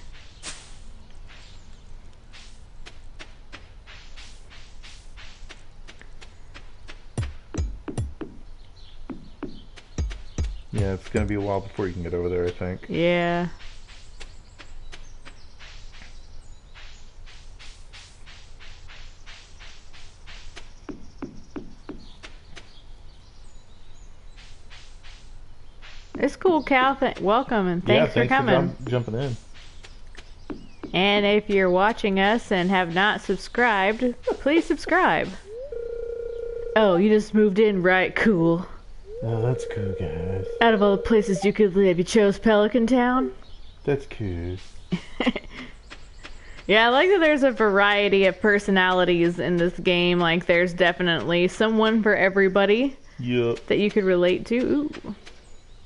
Yeah, it's gonna be a while before you can get over there, I think. Yeah. It's cool, Cal. Welcome and thanks for coming. For jumping in. And if you're watching us and have not subscribed, please subscribe. Oh, you just moved in, right? Cool. Oh, that's cool, guys. Out of all the places you could live, you chose Pelican Town? That's cool. Yeah, I like that there's a variety of personalities in this game. Like, there's definitely someone for everybody. Yep. That you could relate to. Ooh.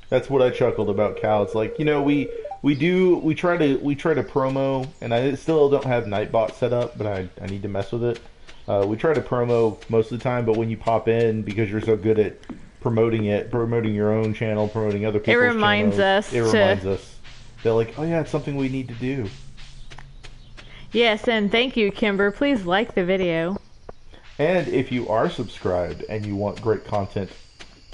That's what I chuckled about, Cal. It's like, you know, we try to promo, and I still don't have Nightbot set up, but I need to mess with it. We try to promo most of the time, but when you pop in, because you're so good at promoting your own channel, promoting other people's channels, it reminds us. They're like, oh yeah, it's something we need to do. Yes, and thank you, Kimber. Please like the video. And if you are subscribed and you want great content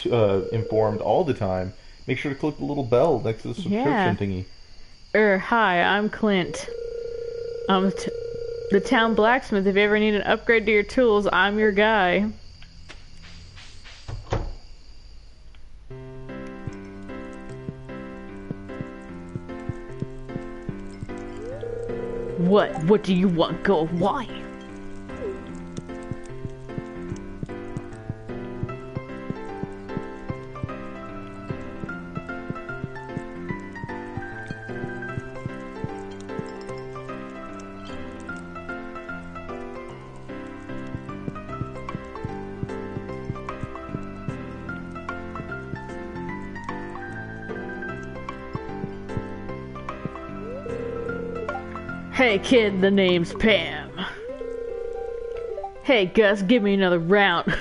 informed all the time, make sure to click the little bell next to the subscription thingy. Hi, I'm Clint. I'm the town blacksmith. If you ever need an upgrade to your tools, I'm your guy. What do you want? Go, why? Hey kid, the name's Pam. Hey Gus, give me another round.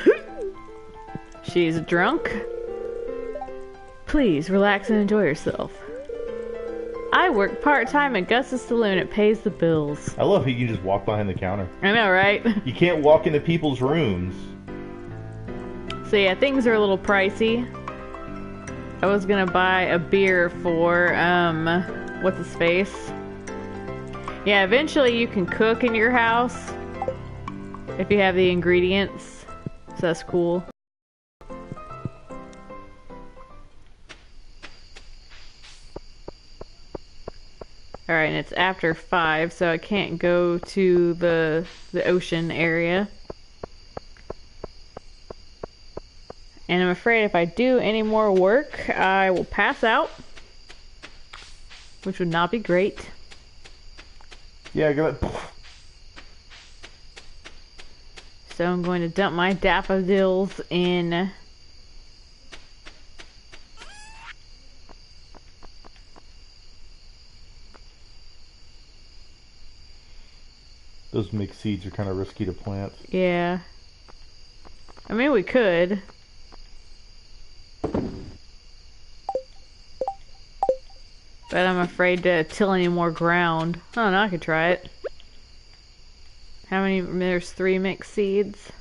She's drunk. Please relax and enjoy yourself. I work part-time at Gus's saloon. It pays the bills. I love how you can just walk behind the counter. I know, right? You can't walk into people's rooms. So yeah, things are a little pricey. I was gonna buy a beer for, what's his face? Yeah, eventually you can cook in your house if you have the ingredients, so that's cool. Alright, and it's after 5, so I can't go to the ocean area. And I'm afraid if I do any more work, I will pass out, which would not be great. Yeah, go ahead. So I'm going to dump my daffodils in. Those mixed seeds are kind of risky to plant. Yeah. I mean, we could. But I'm afraid to till any more ground. Oh no, I could try it. How many? There's 3 mixed seeds.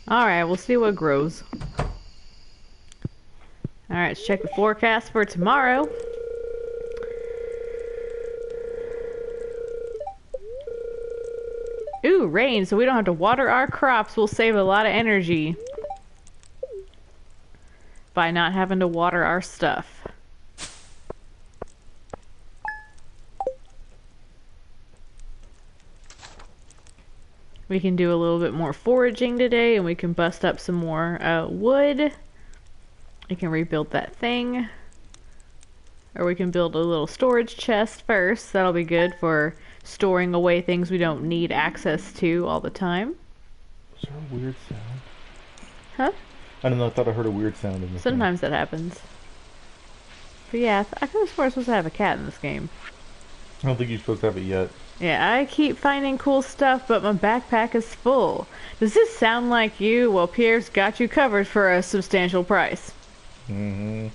Alright, we'll see what grows. Alright, let's check the forecast for tomorrow. Ooh, rain, so we don't have to water our crops. We'll save a lot of energy by not having to water our stuff. We can do a little bit more foraging today, and we can bust up some more wood. We can rebuild that thing. Or we can build a little storage chest first. That'll be good for storing away things we don't need access to all the time. Is there a weird sound? Huh? I don't know, I thought I heard a weird sound in this Sometimes that happens. But yeah, I could have sworn I'm supposed to have a cat in this game. I don't think you're supposed to have it yet. Yeah, I keep finding cool stuff, but my backpack is full. Does this sound like you? Well, Pierre's got you covered for a substantial price. Mm-hmm.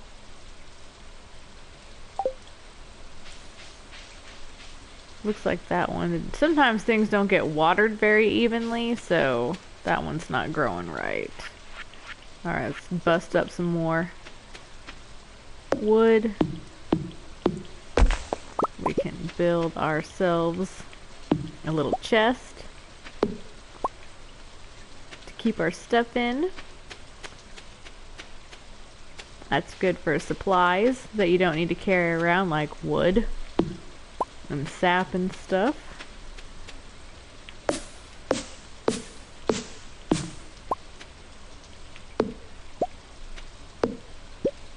Looks like that one. Sometimes things don't get watered very evenly, so that one's not growing right. Alright, let's bust up some more wood. We can build ourselves a little chest to keep our stuff in. That's good for supplies that you don't need to carry around, like wood and sap and stuff.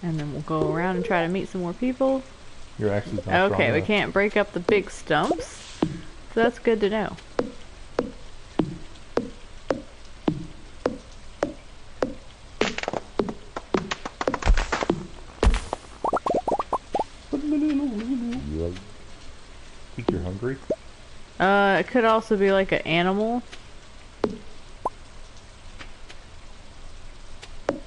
And then we'll go around and try to meet some more people. Your axe is not Okay, we enough. can't break up the big stumps, so that's good to know. Think you're hungry? It could also be like an animal.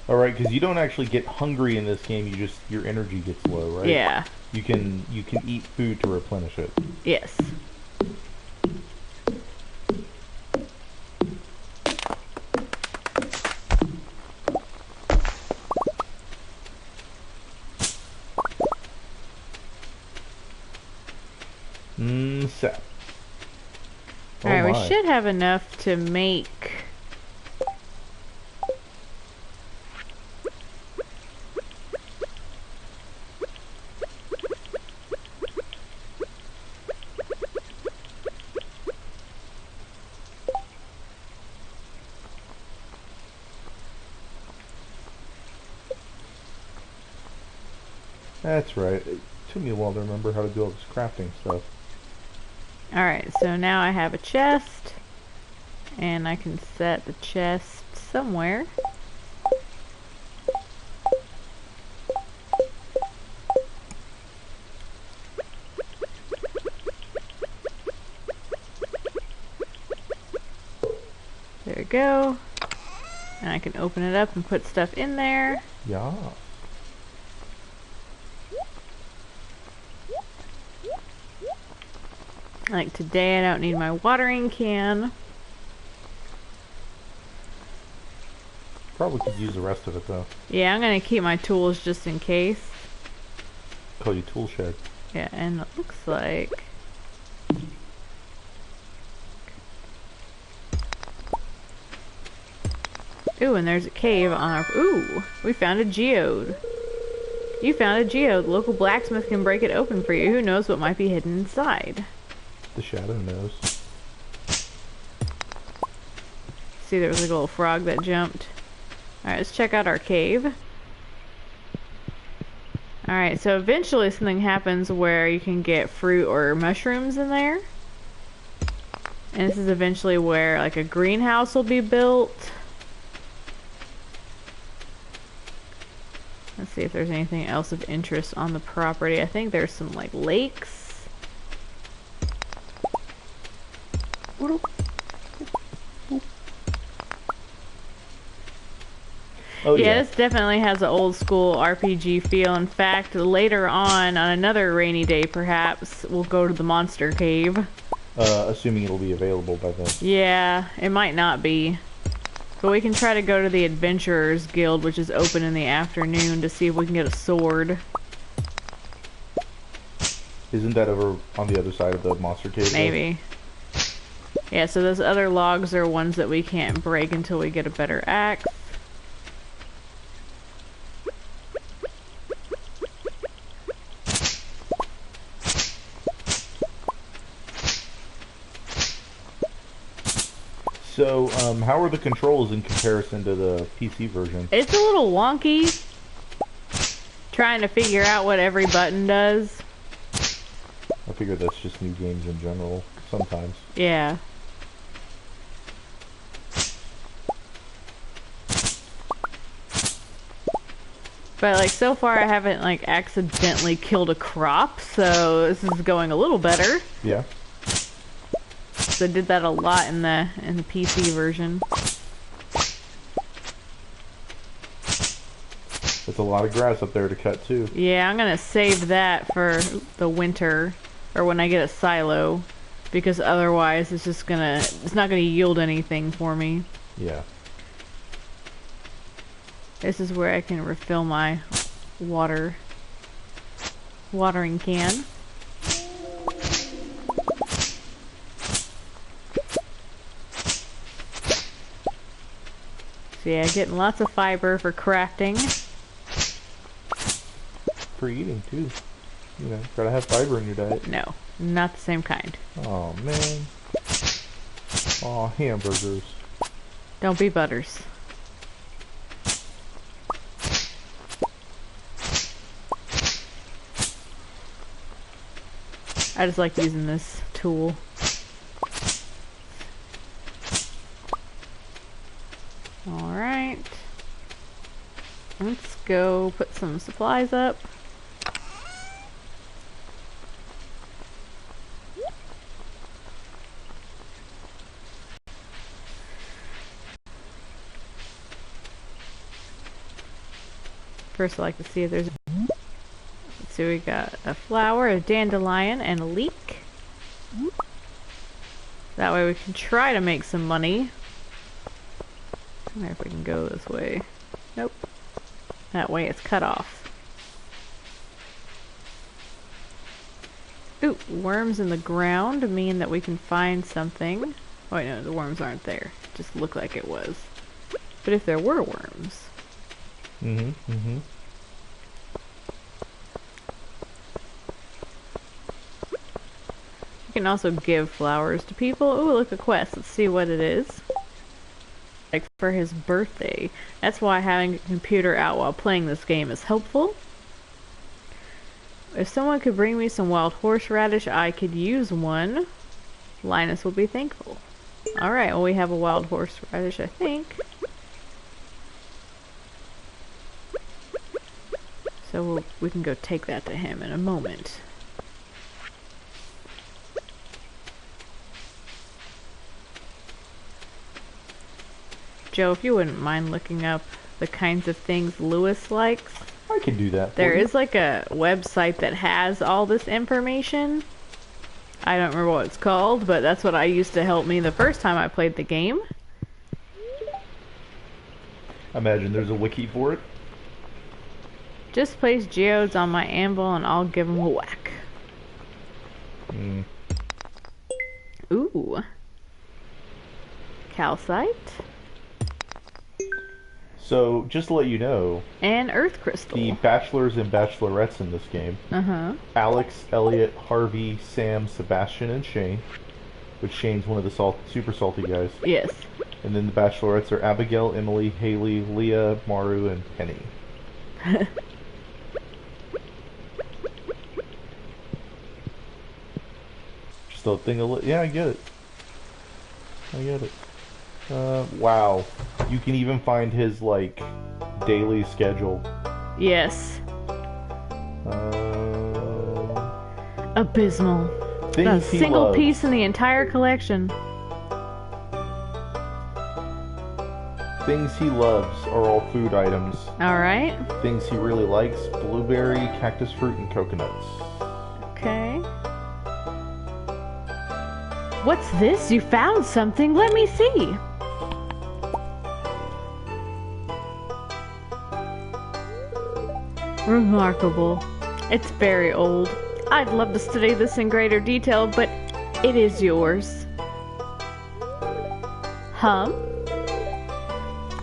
Alright, because you don't actually get hungry in this game, your energy gets low, right? Yeah. You can eat food to replenish it. Yes. Sap. Alright, we my. should have enough to make... That's right. It took me a while to remember how to do all this crafting stuff. Alright, so now I have a chest, and I can set the chest somewhere. There we go. And I can open it up and put stuff in there. Yeah. Like today I don't need my watering can. Probably could use the rest of it though. Yeah, I'm gonna keep my tools just in case. Call you tool shed. Yeah, and it looks like... Ooh, and there's a cave on our... Ooh, we found a geode. You found a geode. The local blacksmith can break it open for you. Who knows what might be hidden inside? The shadow knows. See, there was like a little frog that jumped. Alright, let's check out our cave. Alright, so eventually something happens where you can get fruit or mushrooms in there. And this is eventually where like a greenhouse will be built. Let's see if there's anything else of interest on the property. I think there's some like lakes. Oh Yeah, this definitely has an old school RPG feel. In fact, later on another rainy day perhaps, we'll go to the monster cave. Assuming it'll be available by then. Yeah, it might not be. But we can try to go to the Adventurers Guild, which is open in the afternoon, to see if we can get a sword. Isn't that over on the other side of the monster cave? Maybe. Yeah, so those other logs are ones that we can't break until we get a better axe. So, how are the controls in comparison to the PC version? It's a little wonky. Trying to figure out what every button does. I figure that's just new games in general. sometimes. Yeah. But like so far I haven't like accidentally killed a crop, so this is going a little better. Yeah. So I did that a lot in the PC version. There's a lot of grass up there to cut too. Yeah, I'm gonna save that for the winter, or when I get a silo, because otherwise it's not gonna yield anything for me. Yeah. This is where I can refill my watering can. So yeah, getting lots of fiber for crafting. For eating too. You know, gotta have fiber in your diet. No, not the same kind. Oh man. Oh, hamburgers. Don't be butters. I just like using this tool. Alright. Let's go put some supplies up. First I like to see if there's... Let's see, we got a flower, a dandelion, and a leek. That way we can try to make some money. I wonder if we can go this way. Nope. That way it's cut off. Ooh, worms in the ground mean that we can find something. Oh wait, no, the worms aren't there. It just looked like it was. But if there were worms... Mm-hmm, mm-hmm. You can also give flowers to people. Ooh, look, a quest. Let's see what it is. Like, for his birthday. That's why having a computer out while playing this game is helpful. If someone could bring me some wild horseradish, I could use one. Linus will be thankful. Alright, well, we have a wild horseradish, I think. So we can go take that to him in a moment. Joe, if you wouldn't mind looking up the kinds of things Lewis likes. I can do that. There is like a website that has all this information. I don't remember what it's called, but that's what I used to help me the first time I played the game. I imagine there's a wiki for it. Just place geodes on my anvil and I'll give them a whack. Mm. Ooh. Calcite. So, just to let you know... And earth crystal. The bachelors and bachelorettes in this game. Uh-huh. Alex, Elliot, Harvey, Sam, Sebastian, and Shane. Which Shane's one of the super salty guys. Yes. And then the bachelorettes are Abigail, Emily, Haley, Leah, Maru, and Penny. Just a thing of... Yeah, I get it. I get it. Wow. You can even find his, like, daily schedule. Yes. Abysmal. Not a single piece in the entire collection. Things he loves are all food items. Alright. Things he really likes: blueberry, cactus fruit, and coconuts. Okay. What's this? You found something? Let me see. Remarkable. It's very old. I'd love to study this in greater detail, but it is yours. Huh?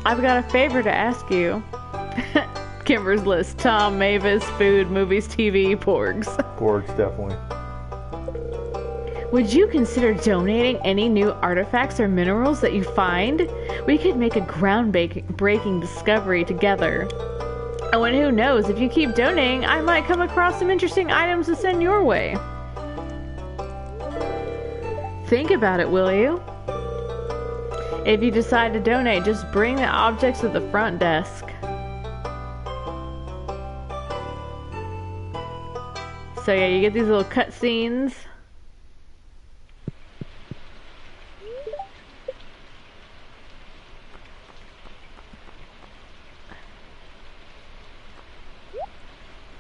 I've got a favor to ask you. Kimber's list. Tom, Mavis, food, movies, TV, porgs. Porgs, definitely. Would you consider donating any new artifacts or minerals that you find? We could make a groundbreaking discovery together. Oh, and who knows, if you keep donating, I might come across some interesting items to send your way. Think about it, will you? If you decide to donate, just bring the objects to the front desk. So yeah, you get these little cutscenes.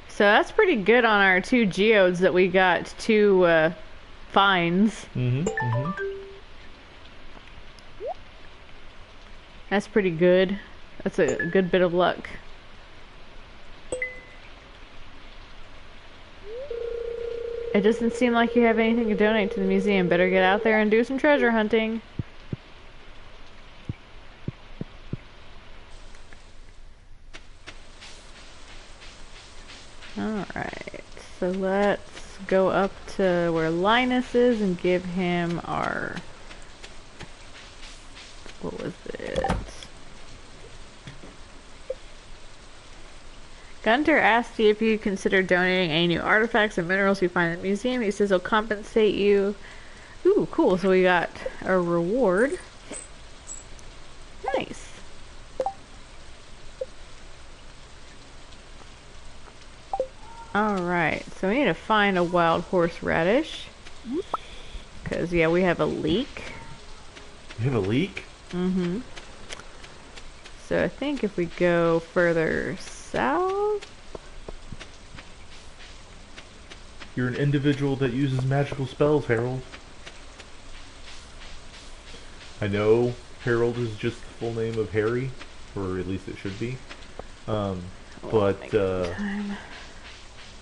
So that's pretty good on our 2 geodes that we got 2 finds. That's pretty good. That's a good bit of luck. It doesn't seem like you have anything to donate to the museum. Better get out there and do some treasure hunting. Alright, so let's go up to where Linus is and give him our... What was it? Gunter asked you if you consider donating any new artifacts and minerals you find in the museum. He says he'll compensate you. Ooh, cool. So we got a reward. Nice. Alright, so we need to find a wild horseradish. Because, yeah, we have a leak. You have a leak? Mm-hmm. So I think if we go further south... You're an individual that uses magical spells, Harold. I know Harold is just the full name of Harry, or at least it should be.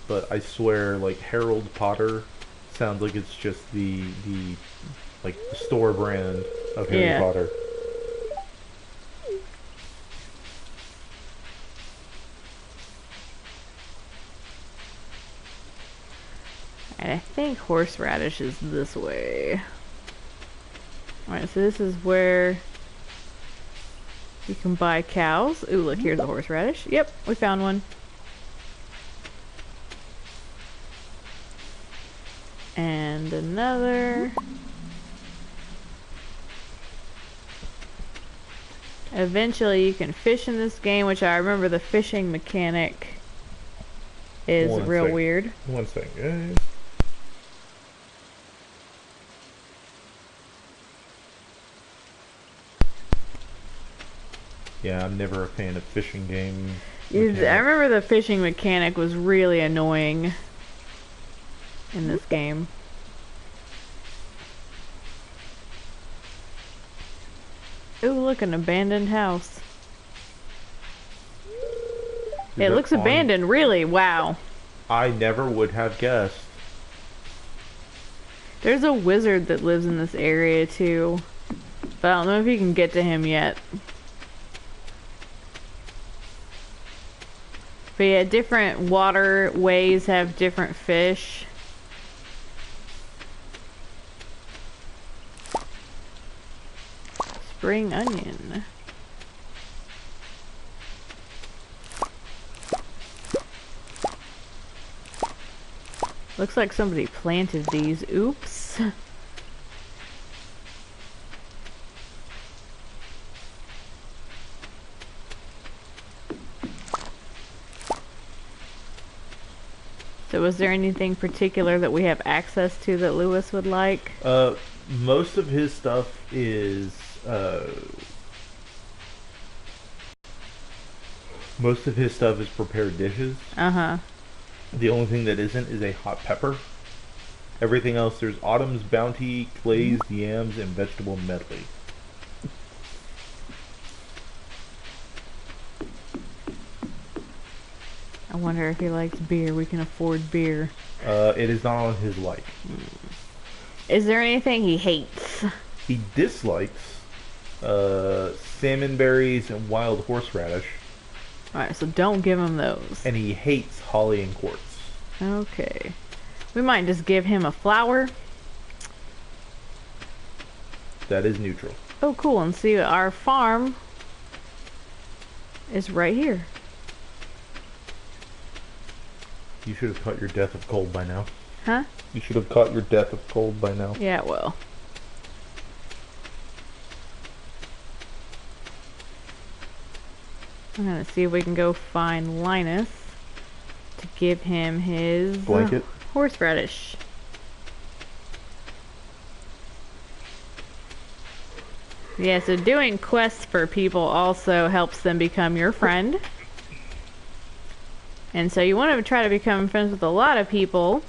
But I swear, like, Harold Potter sounds like it's just the store brand of Harry Potter. And I think horseradish is this way. Alright, so this is where you can buy cows. Ooh, look, here's a horseradish. Yep, we found one. And another. Eventually you can fish in this game, which I remember the fishing mechanic is real weird. One second, guys. Yeah, I'm never a fan of fishing game mechanics. I remember the fishing mechanic was really annoying in this game. Ooh, look, an abandoned house. It looks abandoned, really. Wow. I never would have guessed. There's a wizard that lives in this area, too. But I don't know if you can get to him yet. But yeah, different waterways have different fish. Spring onion. Looks like somebody planted these. Oops. So was there anything particular that we have access to that Lewis would like? Most of his stuff is prepared dishes. Uh-huh. The only thing that isn't is a hot pepper. Everything else, there's Autumn's Bounty, glazed yams, and vegetable medley. I wonder if he likes beer. We can afford beer. It is not on his like. Is there anything he hates? He dislikes salmon berries and wild horseradish. Alright, so don't give him those. And he hates holly and quartz. Okay. We might just give him a flower. That is neutral. Oh, cool. And see, our farm is right here. You should have caught your death of cold by now. Huh? You should have caught your death of cold by now. Yeah, well. I'm gonna see if we can go find Linus to give him his blanket. Horseradish. Yeah, so doing quests for people also helps them become your friend. And so you want to try to become friends with a lot of people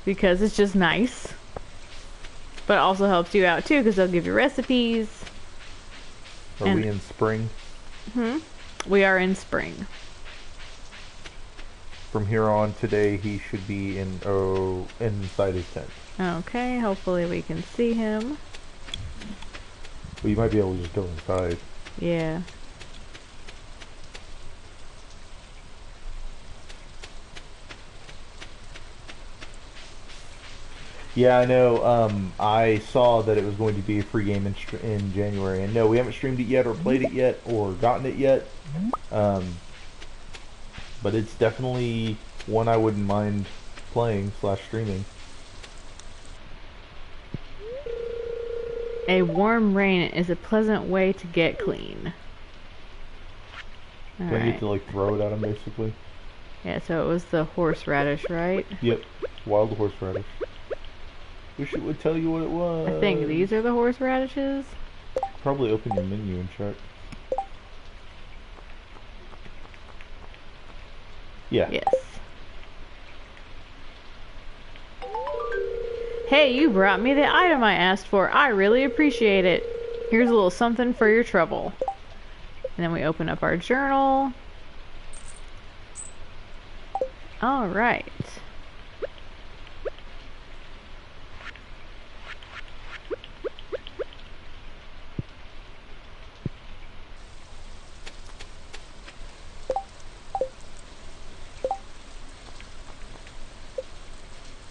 because it's just nice. But it also helps you out too because they'll give you recipes. Are we in spring? We are in spring. From here on today, he should be inside his tent. Okay, hopefully we can see him. Well, you might be able to just go inside. Yeah. Yeah, I know. I saw that it was going to be a free game in January, and no, we haven't streamed it yet, or played it yet, or gotten it yet. But it's definitely one I wouldn't mind playing / streaming. A warm rain is a pleasant way to get clean. Do I need to like throw it at him, basically? Yeah, so it was the horseradish, right? Yep, wild horseradish. Wish it would tell you what it was. I think these are the horseradishes. Probably open your menu and check. Yeah. Yes. Hey, you brought me the item I asked for. I really appreciate it. Here's a little something for your trouble. And then we open up our journal. All right.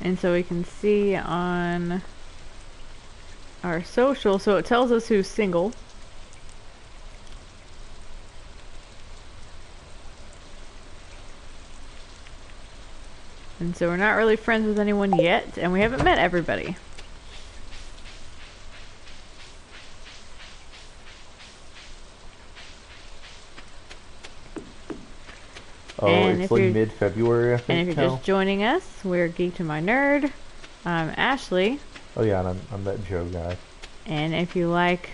And so we can see on our social, so it tells us who's single. And so we're not really friends with anyone yet, and we haven't met everybody. Oh, and it's like mid-February, I think. And if you're just joining us, we're Geek to My Nerd. I'm Ashley. Oh yeah, and I'm that Joe guy. And if you like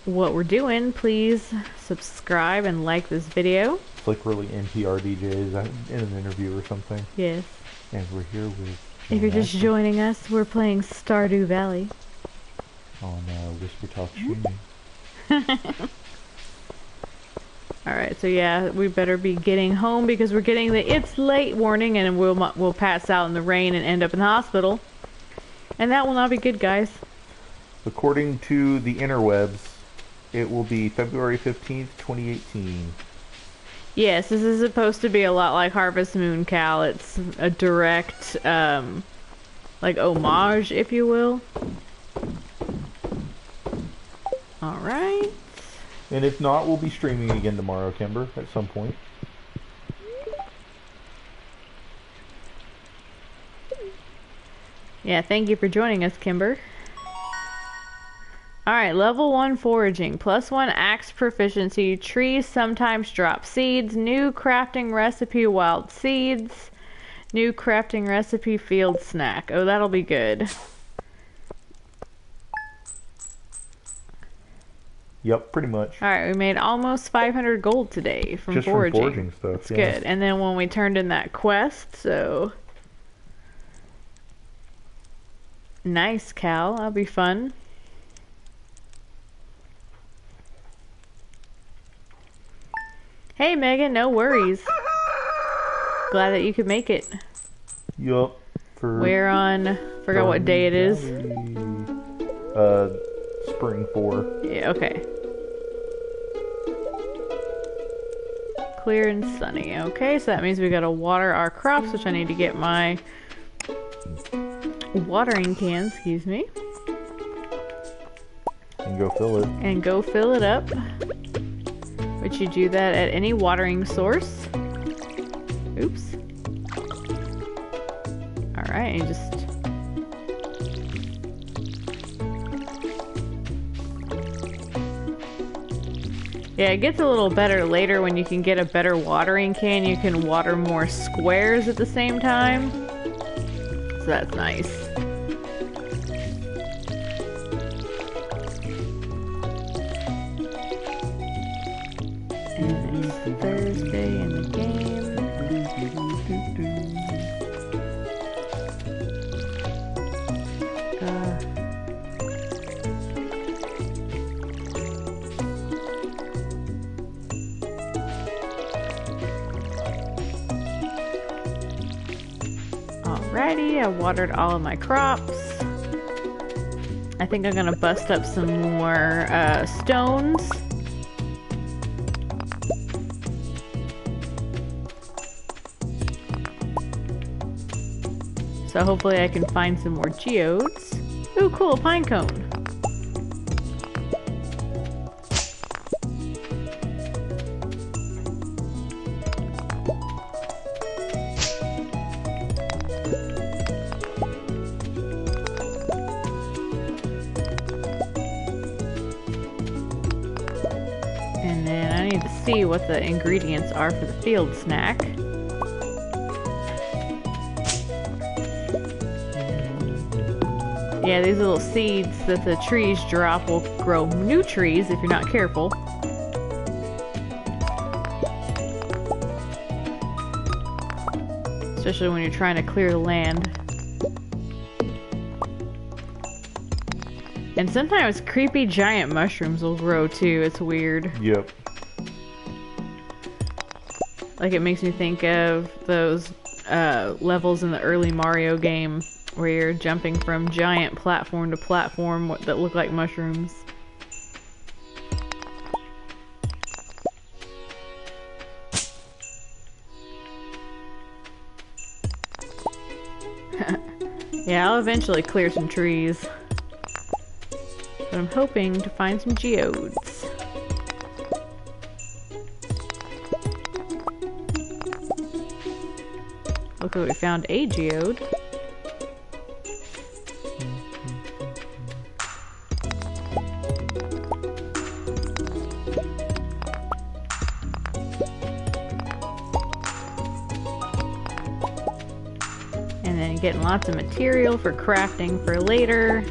what we're doing, please subscribe and like this video. It's like really NPR DJs in an interview or something. Yes. And we're here with... If you're just joining us, we're playing Stardew Valley. Oh no, Whisper Talk streaming. Alright, so yeah, we better be getting home because we're getting the "it's late" warning, and we'll pass out in the rain and end up in the hospital. And that will not be good, guys. According to the interwebs, it will be February 15th, 2018. Yes, this is supposed to be a lot like Harvest Moon, Cal. It's a direct, like, homage, if you will. Alright. And if not, we'll be streaming again tomorrow, Kimber, at some point. Yeah, thank you for joining us, Kimber. Alright, level 1 foraging. +1 axe proficiency. Trees sometimes drop seeds. New crafting recipe, wild seeds. New crafting recipe, field snack. Oh, that'll be good. Yep, pretty much. Alright, we made almost 500 gold today from just foraging. From foraging stuff, That's good. And then when we turned in that quest, so... Nice, Cal. That'll be fun. Hey, Megan, no worries. Glad that you could make it. Yup. We're on... Forgot what day it is. Spring 4. Yeah, okay. Clear and sunny. Okay, so that means we gotta water our crops, which I need to get my watering can, excuse me. And go fill it. And go fill it up. Which you do that at any watering source. Oops. Alright, and you just... Yeah, it gets a little better later when you can get a better watering can. You can water more squares at the same time. So that's nice. And it's Thursday in the game. Alrighty, I watered all of my crops. I think I'm gonna bust up some more stones. So hopefully I can find some more geodes. Ooh, cool, a pine cone. And then I need to see what the ingredients are for the field snack. Yeah, these little seeds that the trees drop will grow new trees if you're not careful. Especially when you're trying to clear the land. And sometimes creepy giant mushrooms will grow too, it's weird. Yep. Like it makes me think of those levels in the early Mario game where you're jumping from giant platform to platform that look like mushrooms. Yeah, I'll eventually clear some trees. But I'm hoping to find some geodes. Look like we found a geode. And then getting lots of material for crafting for later.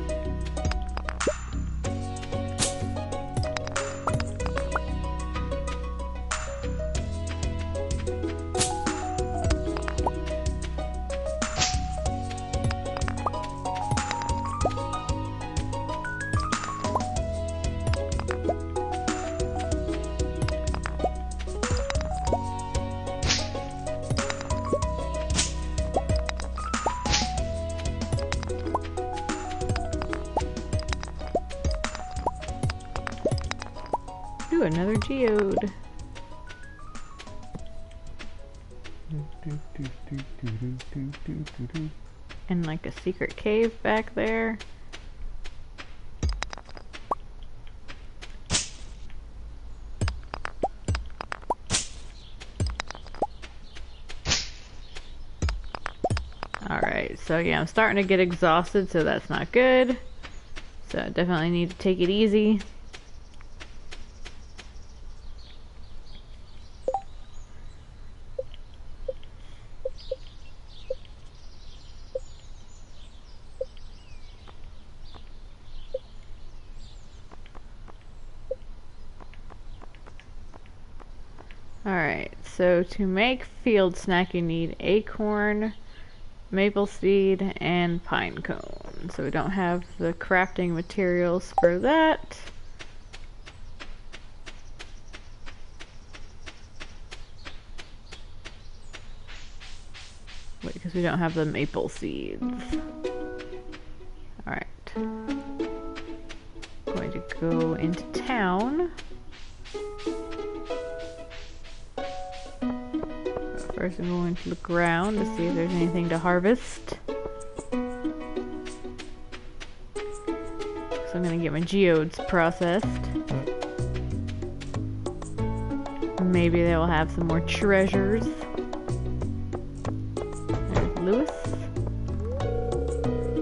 Ooh, another geode. And like a secret cave back there. Alright, so yeah, I'm starting to get exhausted, so that's not good. So I definitely need to take it easy. Alright, so to make field snack you need acorn, maple seed, and pine cone. So we don't have the crafting materials for that. Wait, because we don't have the maple seeds. Alright. Going to go into town. First I'm going to look around to see if there's anything to harvest. So I'm going to get my geodes processed. Maybe they will have some more treasures. There's Lewis.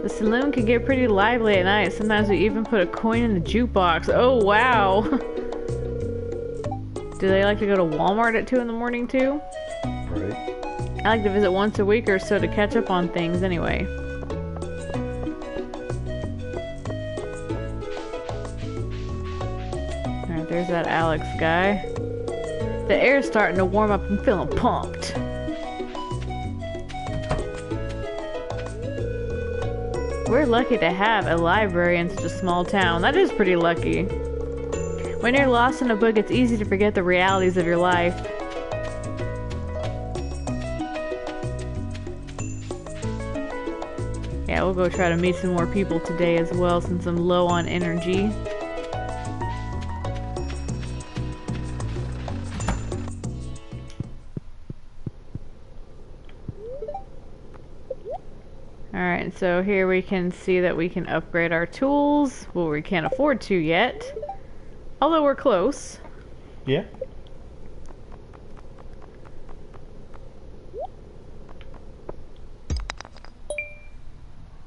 The saloon can get pretty lively at night. Sometimes we even put a coin in the jukebox. Oh wow! Do they like to go to Walmart at 2 in the morning too? Right. I like to visit once a week or so to catch up on things anyway. Alright, there's that Alex guy. The air's starting to warm up. I'm feeling pumped. We're lucky to have a library in such a small town. That is pretty lucky. When you're lost in a book, it's easy to forget the realities of your life. Yeah, we'll go try to meet some more people today as well since I'm low on energy. Alright, so here we can see that we can upgrade our tools. Well, we can't afford to yet. Although we're close. Yeah.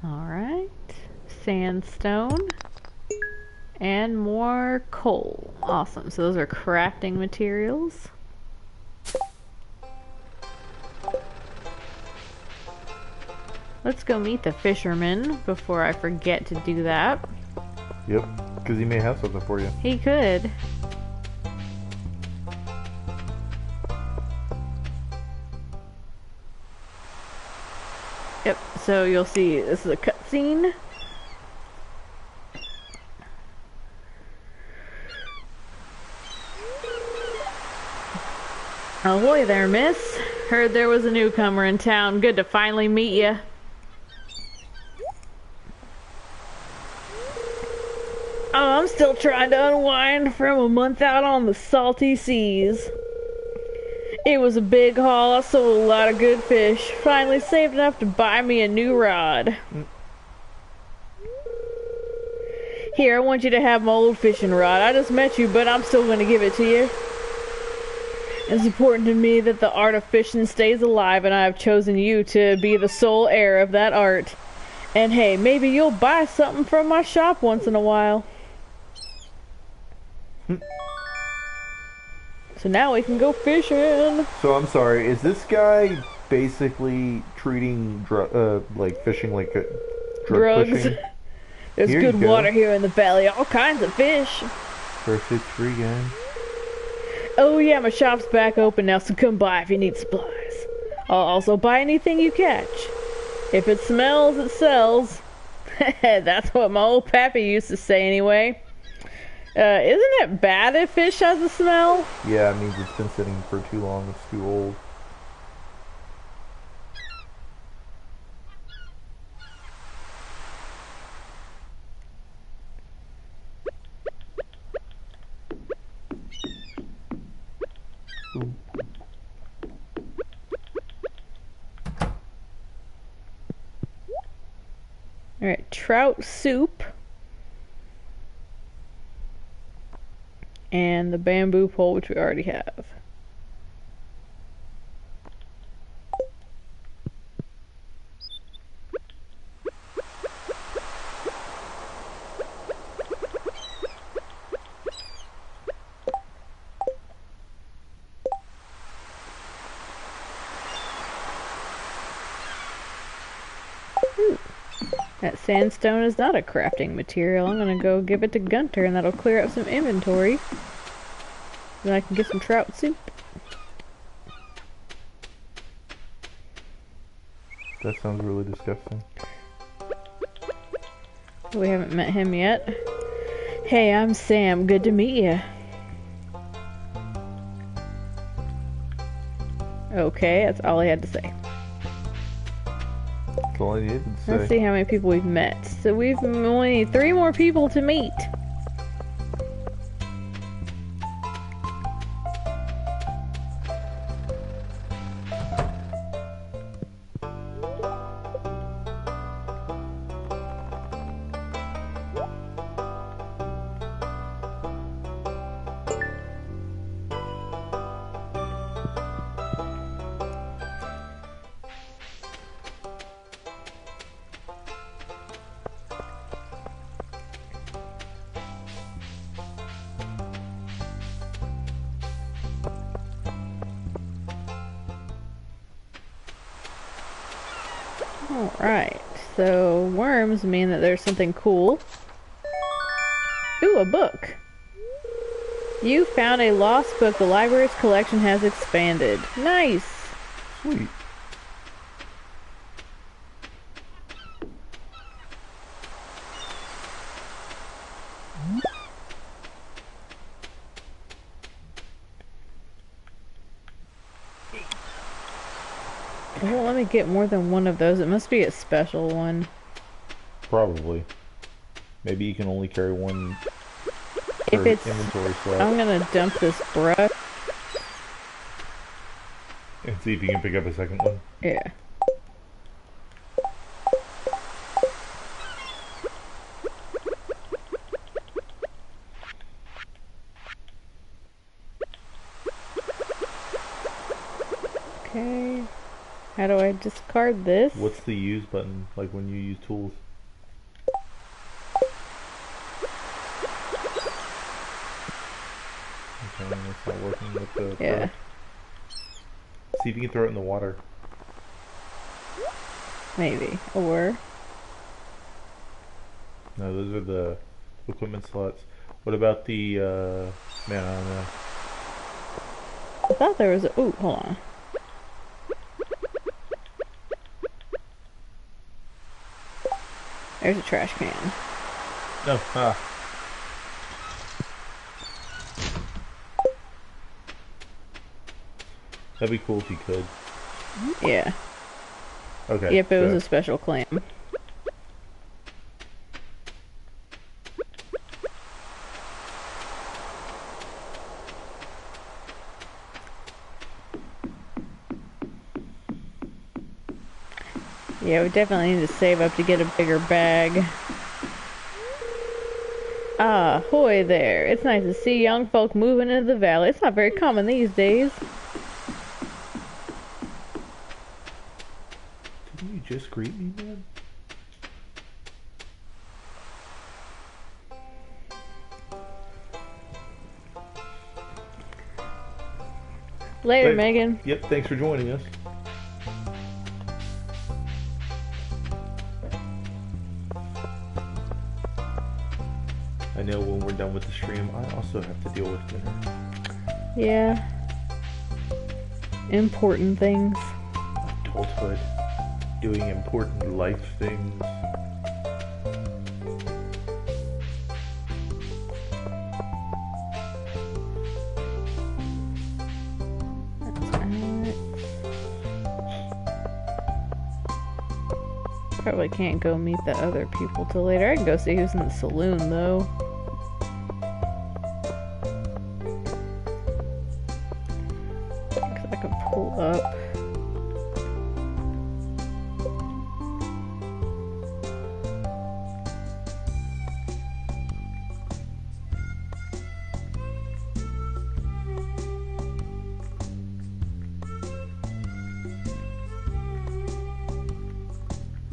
Alright. Sandstone. And more coal. Awesome. So those are crafting materials. Let's go meet the fisherman before I forget to do that. Yep. Because he may have something for you. He could. Yep, so you'll see this is a cutscene. Ahoy there, miss. Heard there was a newcomer in town. Good to finally meet you. Oh, I'm still trying to unwind from a month out on the salty seas. It was a big haul. I sold a lot of good fish. Finally saved enough to buy me a new rod. Here, I want you to have my old fishing rod. I just met you, but I'm still going to give it to you. It's important to me that the art of fishing stays alive, and I have chosen you to be the sole heir of that art. And hey, maybe you'll buy something from my shop once in a while. So now we can go fishing. So I'm sorry, is this guy basically treating like fishing like a drugs? Pushing? There's Here good water here in the valley, all kinds of fish. First it's free, guys. Oh yeah, my shop's back open now, so come by if you need supplies. I'll also buy anything you catch. If it smells, it sells. That's what my old pappy used to say anyway. Isn't it bad if fish has a smell? Yeah, it means it's been sitting for too long, it's too old. Ooh. Alright, trout soup. And the bamboo pole, which we already have. That sandstone is not a crafting material. I'm gonna go give it to Gunter and that'll clear up some inventory. Then I can get some trout soup. That sounds really disgusting. We haven't met him yet. Hey, I'm Sam. Good to meet you. Okay, that's all I had to say. That's all I needed to say. Let's see how many people we've met. So we only need 3 more people to meet. Alright, so worms mean that there's something cool. Ooh, a book! You found a lost book. The library's collection has expanded. Nice! Sweet. It won't let me get more than one of those. It must be a special one. Probably. Maybe you can only carry one If it's, inventory slot. I'm gonna dump this brush. And see if you can pick up a second one. Yeah. Okay. How do I discard this? What's the use button, like when you use tools? Okay, it's not working with the Yeah. brush. See if you can throw it in the water. Maybe. Or... No, those are the equipment slots. What about the, man, I don't know. I thought there was a... Ooh, hold on. There's a trash can. No, That'd be cool if you could. Yeah. Okay. Yep, it was so- a special clam. Yeah, we definitely need to save up to get a bigger bag. Ah, hoy there. It's nice to see young folk moving into the valley. It's not very common these days. Didn't you just greet me, man? Later, Thanks. Megan. Yep, thanks for joining us. I know when we're done with the stream, I also have to deal with dinner. Yeah. Important things. Adulthood. Doing important life things. Probably can't go meet the other people till later. I can go see who's in the saloon, though. I can pull up.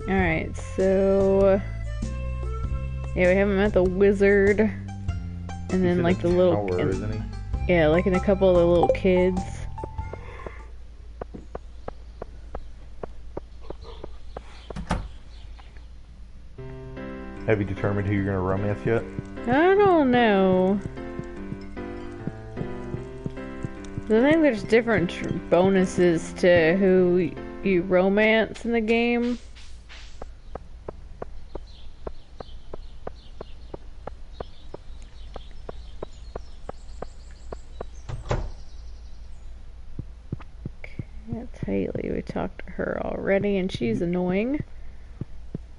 Alright, so... Yeah, we haven't met the wizard. And He's then, in like, a the little... tower, isn't he? Yeah, like, and a couple of the little kids. Have you determined who you're gonna romance yet? I don't know. I think there's different bonuses to who you romance in the game. That's Haley. We talked to her already, and she's annoying.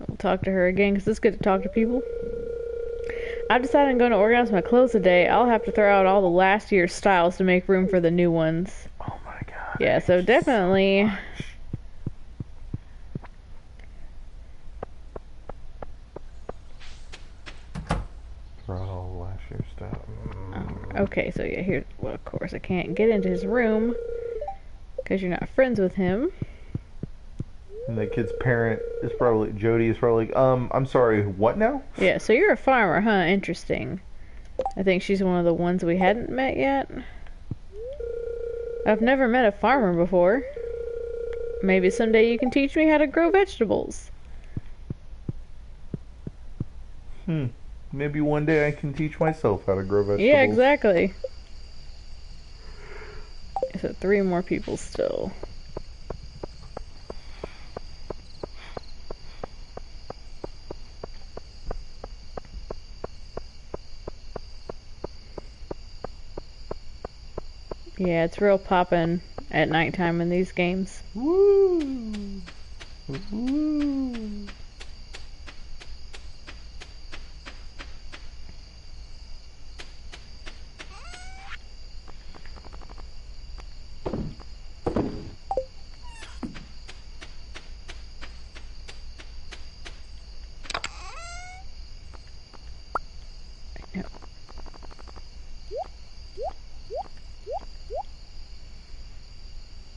We'll talk to her again, because it's good to talk to people. I've decided I'm going to organize my clothes today. I'll have to throw out all the last year's styles to make room for the new ones. Oh my god. Yeah, so definitely... Bro, last year's stuff. Okay, so yeah, here's... Well, of course, I can't get into his room, because you're not friends with him. And the kid's parent is probably, Jody is probably like, I'm sorry, what now? Yeah, so you're a farmer, huh? Interesting. I think she's one of the ones we hadn't met yet. I've never met a farmer before. Maybe someday you can teach me how to grow vegetables. Maybe one day I can teach myself how to grow vegetables. Yeah, exactly. So 3 more people still. Yeah, it's real poppin' at nighttime in these games. Woo! Woo!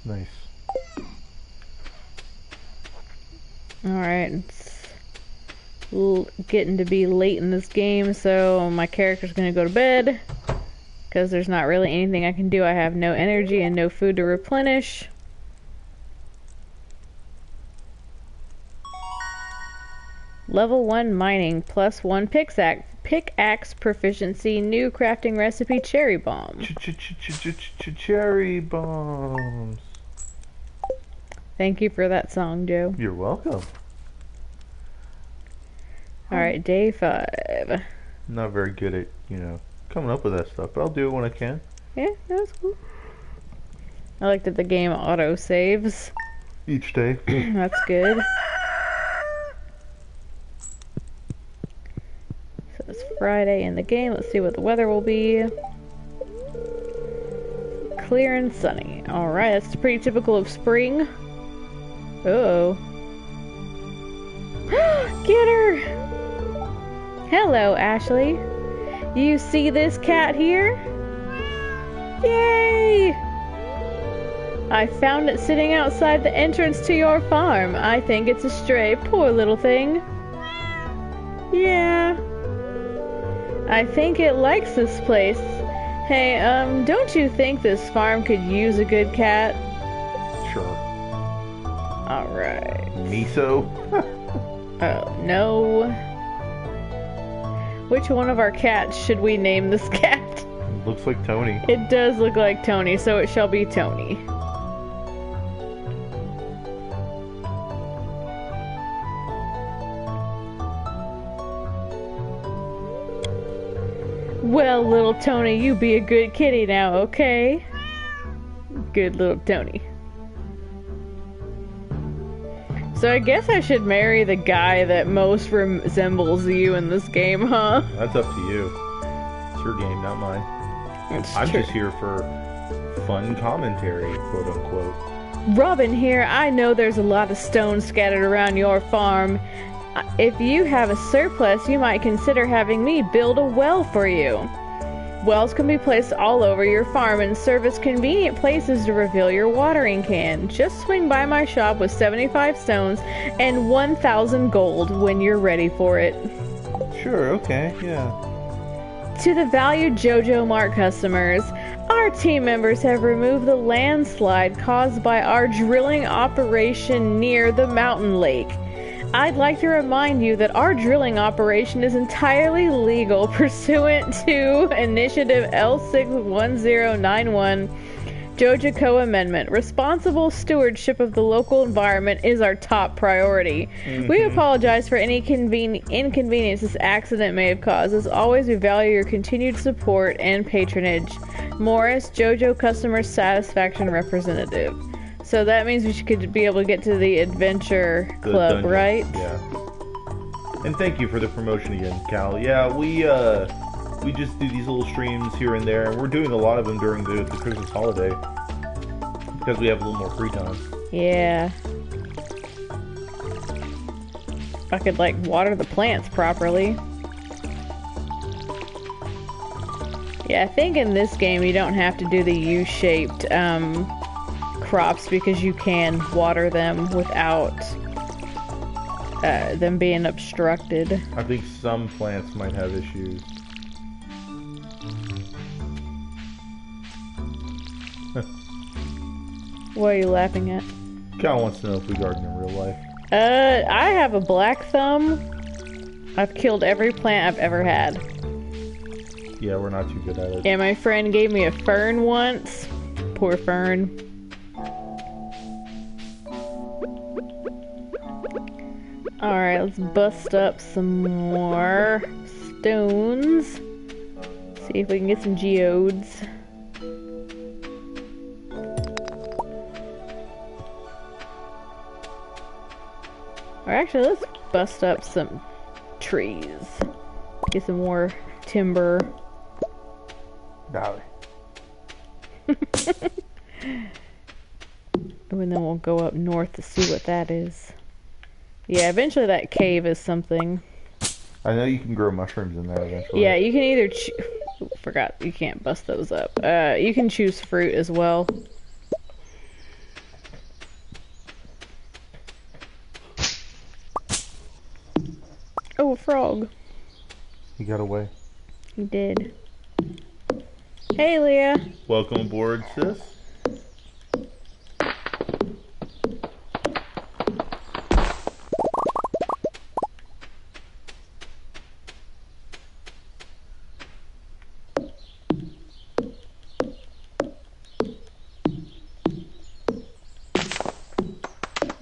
Nice. Alright, it's getting to be late in this game, so my character's gonna go to bed. Because there's not really anything I can do. I have no energy and no food to replenish. Level 1 mining, +1 pickaxe proficiency, new crafting recipe, cherry bomb. Cherry bombs. Thank you for that song, Joe. You're welcome. Alright, day 5. Not very good at, coming up with that stuff, but I'll do it when I can. Yeah, that's cool. I like that the game auto saves. Each day. That's good. So it's Friday in the game. Let's see what the weather will be. Clear and sunny. Alright, that's pretty typical of spring. Uh-oh. Get her! Hello, Ashley. You see this cat here? Yay! I found it sitting outside the entrance to your farm. I think it's a stray. Poor little thing. Yeah. I think it likes this place. Hey, don't you think this farm could use a good cat? Sure. Alright. Miso? Oh, no. Which one of our cats should we name this cat? Looks like Tony. It does look like Tony, so it shall be Tony. Well, little Tony, you be a good kitty now, okay? Good little Tony. So I guess I should marry the guy that most resembles you in this game, huh? That's up to you. It's your game, not mine. I'm just here for fun commentary, quote unquote. Robin here, I know there's a lot of stones scattered around your farm. If you have a surplus, you might consider having me build a well for you. Wells can be placed all over your farm and serve as convenient places to refill your watering can. Just swing by my shop with 75 stones and 1,000 gold when you're ready for it. Sure, okay, yeah. To the valued JoJo Mart customers, our team members have removed the landslide caused by our drilling operation near the mountain lake. I'd like to remind you that our drilling operation is entirely legal pursuant to Initiative L61091 JoJo Amendment. Responsible stewardship of the local environment is our top priority. We apologize for any inconvenience this accident may have caused. As always, we value your continued support and patronage. Morris, JoJo Customer Satisfaction Representative. So that means we could be able to get to the adventure club, right? Yeah. And thank you for the promotion again, Cal. Yeah, we just do these little streams here and there, and we're doing a lot of them during the Christmas holiday because we have a little more free time. Yeah. I could, like, water the plants properly. Yeah, I think in this game you don't have to do the U-shaped, crops because you can water them without them being obstructed. I think some plants might have issues. What are you laughing at? Cal wants to know if we garden in real life. I have a black thumb. I've killed every plant I've ever had. Yeah, we're not too good at it. Yeah, my friend gave me a fern once. Poor fern. Alright, let's bust up some more stones. See if we can get some geodes. Or actually, let's bust up some trees. Get some more timber. Dolly. And then we'll go up north to see what that is. Yeah, eventually that cave is something. I know you can grow mushrooms in there eventually. Yeah, you can either forgot, you can't bust those up. You can choose fruit as well. Oh, a frog. He got away. He did. Hey, Leah. Welcome aboard, sis.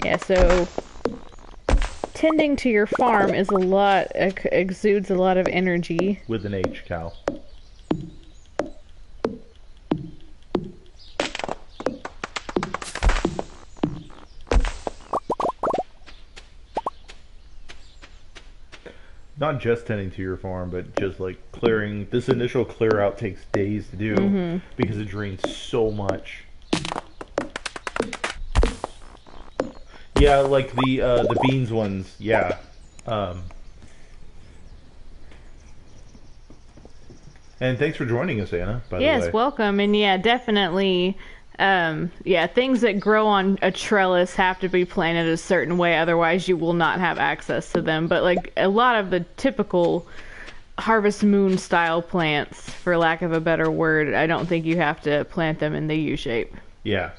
Yeah, so tending to your farm is a lot, exudes a lot of energy. With an H, Cal. Not just tending to your farm, but just like clearing. This initial clear out takes days to do because it drains so much. Yeah, like the beans ones, yeah. And thanks for joining us, Anna, by the way. Yes, welcome. And yeah, definitely, yeah, things that grow on a trellis have to be planted a certain way, otherwise you will not have access to them. But like a lot of the typical Harvest Moon style plants, for lack of a better word, I don't think you have to plant them in the U shape. Yeah.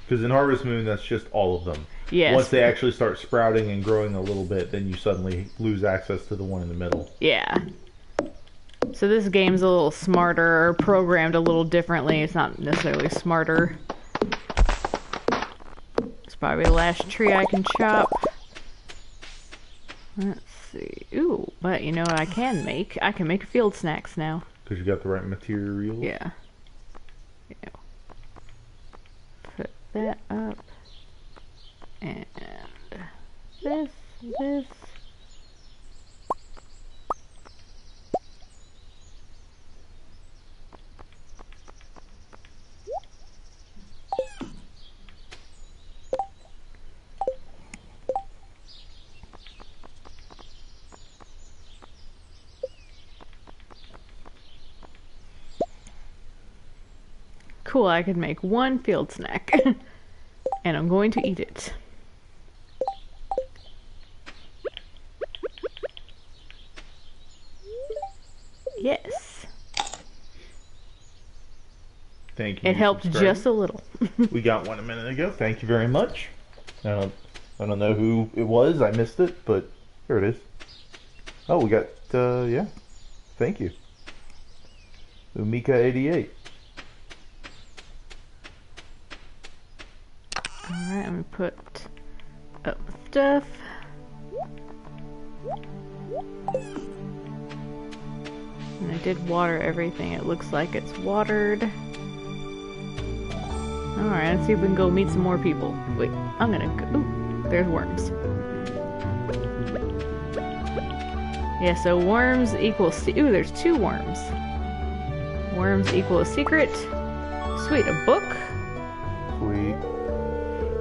Because in Harvest Moon, that's just all of them. Yes. Once they actually start sprouting and growing a little bit, then you suddenly lose access to the one in the middle. Yeah. So this game's a little smarter, or programmed a little differently. It's not necessarily smarter. It's probably the last tree I can chop. Let's see. Ooh, but you know what I can make? I can make field snacks now. Because you got the right materials? Yeah. Yeah. Put that up. And this. Cool, I could make one field snack. And I'm going to eat it. Yes. Thank you. It helped just a little. We got one a minute ago. Thank you very much. I don't know who it was. I missed it, but here it is. Oh, we got, yeah. Thank you. Umika88. Alright, I'm gonna put up stuff. And I did water everything. It looks like it's watered. Alright, let's see if we can go meet some more people. Wait, I'm gonna go. Ooh, there's worms. Yeah, so worms equals. Ooh, there's 2 worms. Worms equal a secret. Sweet, a book. Sweet.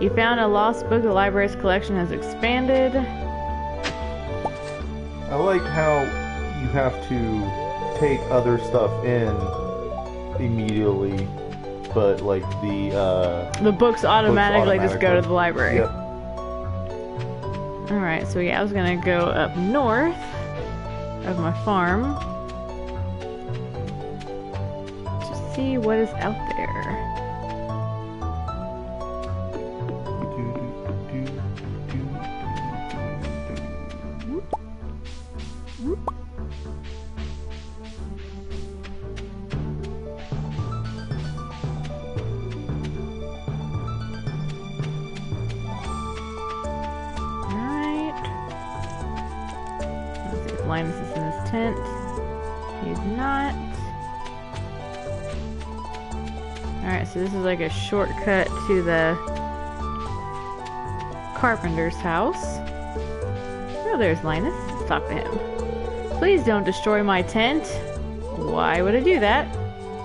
You found a lost book. The library's collection has expanded. I like how you have to take other stuff in immediately, but like the books automatically just go to the library. Yep. Alright, so yeah, I was gonna go up north of my farm to see what is out there. Linus is in his tent. He's not. Alright, so this is like a shortcut to the carpenter's house. Oh, there's Linus. Let's talk to him. Please don't destroy my tent. Why would I do that?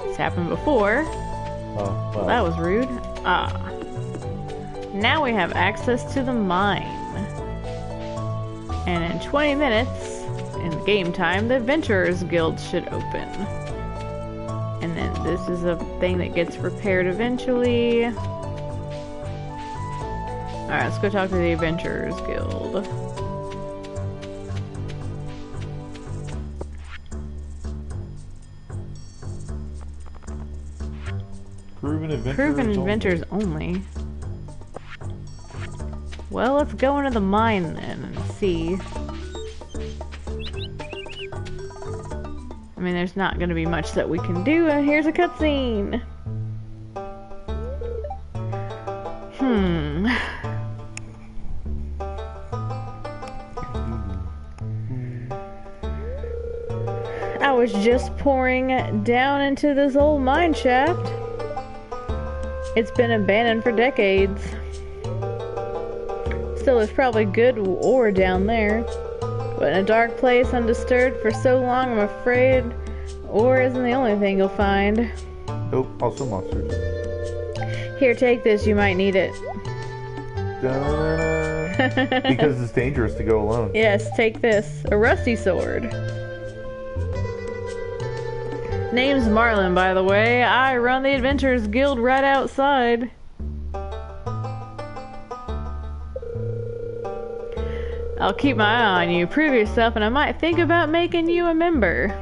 It's happened before. Oh, Well, that was rude. Ah. Now we have access to the mine. And in 20 minutes, in game time, the Adventurers Guild should open. And then this is a thing that gets repaired eventually. Alright, let's go talk to the Adventurers Guild. Proven adventures only. Well, let's go into the mine then and see. I mean, there's not going to be much that we can do, and here's a cutscene. I was just pouring down into this old mine shaft. It's been abandoned for decades. Still, there's probably good ore down there. But in a dark place, undisturbed for so long, I'm afraid ore isn't the only thing you'll find. Nope, also monsters. Here, take this. You might need it. Because it's dangerous to go alone. Yes, take this. A rusty sword. Name's Marlin, by the way. I run the Adventurers Guild right outside. I'll keep my eye on you. Prove yourself, and I might think about making you a member.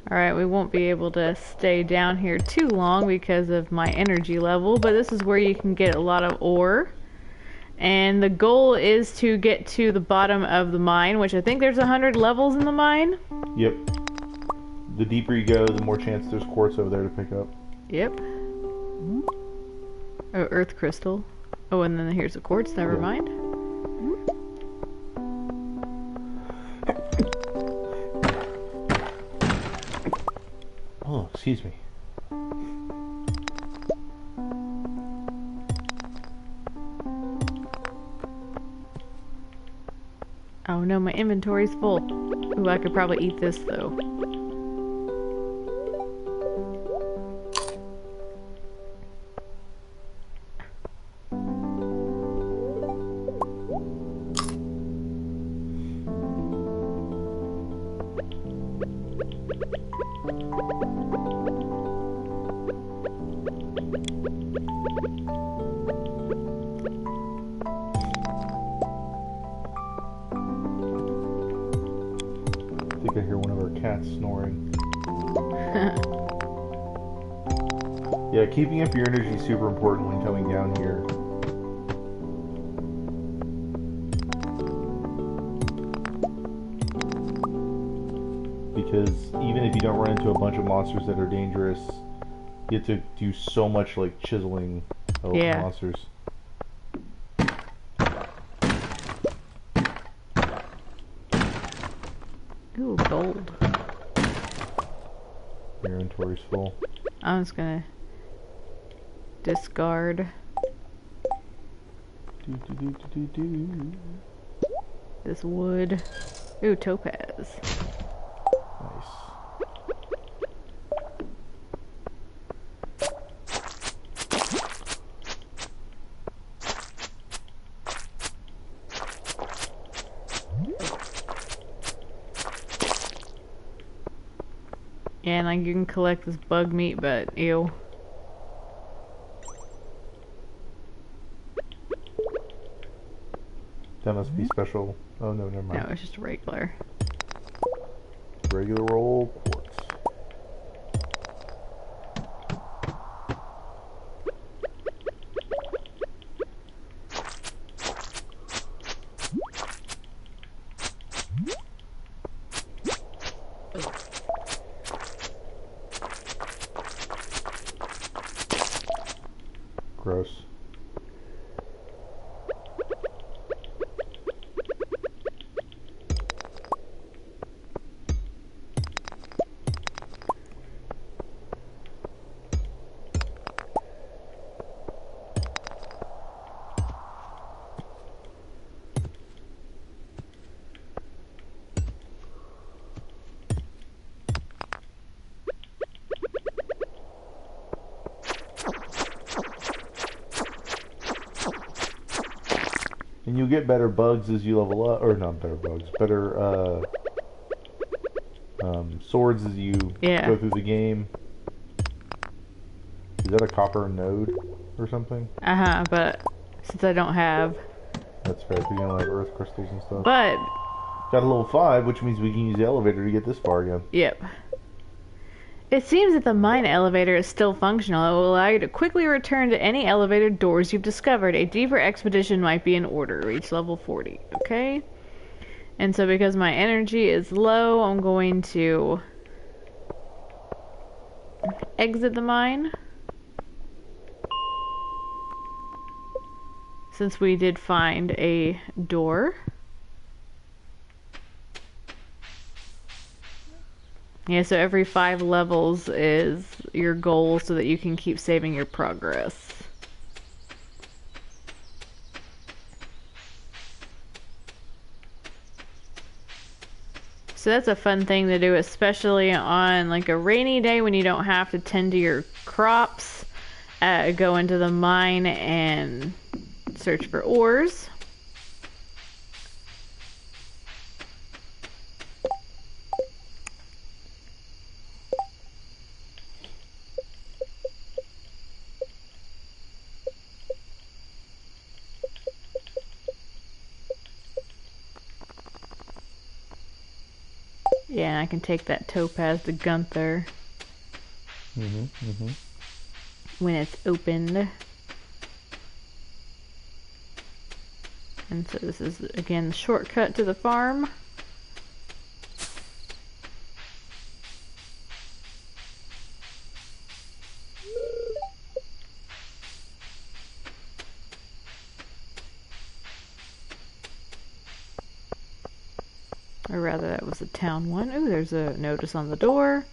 Alright, we won't be able to stay down here too long because of my energy level, but this is where you can get a lot of ore. And the goal is to get to the bottom of the mine, which I think there's 100 levels in the mine. Yep. The deeper you go, the more chance there's quartz over there to pick up. Yep. Oh, earth crystal. Oh, and then here's a quartz, never mind. Oh, excuse me. Oh no, my inventory's full. Ooh, I could probably eat this though. I think I hear one of our cats snoring. Yeah, keeping up your energy is super important when coming down here. Because even if you don't run into a bunch of monsters that are dangerous, you have to do so much like chiseling of monsters. Ooh, gold. Your inventory's full. I'm just gonna discard this wood. Ooh, topaz. Nice. Yeah, and like you can collect this bug meat, but ew. That must be special. Oh no, never mind. No, it's just regular. Regular old quartz. you'll get better bugs as you level up, or not better bugs, better swords as you go through the game. Is that a copper node or something? But since I don't have... That's fair, you're gonna like earth crystals and stuff. But... Got a level 5, which means we can use the elevator to get this far again. Yep. It seems that the mine elevator is still functional. It will allow you to quickly return to any elevated doors you've discovered. A deeper expedition might be in order. Reach level 40. Okay? And so because my energy is low, I'm going to exit the mine. Since we did find a door. Yeah, so every 5 levels is your goal so that you can keep saving your progress. So that's a fun thing to do, especially on like a rainy day when you don't have to tend to your crops. Go into the mine and search for ores. Yeah, I can take that topaz to Gunther. When it's opened. And so this is, again, the shortcut to the farm. Or rather, that was the town one. Ooh, there's a notice on the door.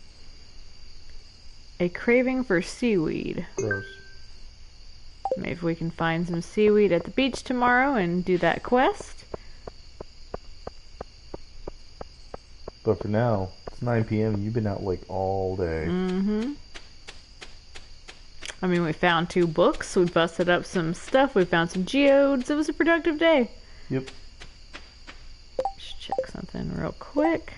A craving for seaweed. Gross. Maybe we can find some seaweed at the beach tomorrow and do that quest. But for now, it's 9 p.m. and you've been out like all day. I mean, we found 2 books. We busted up some stuff. We found some geodes. It was a productive day. Yep. Just check something real quick.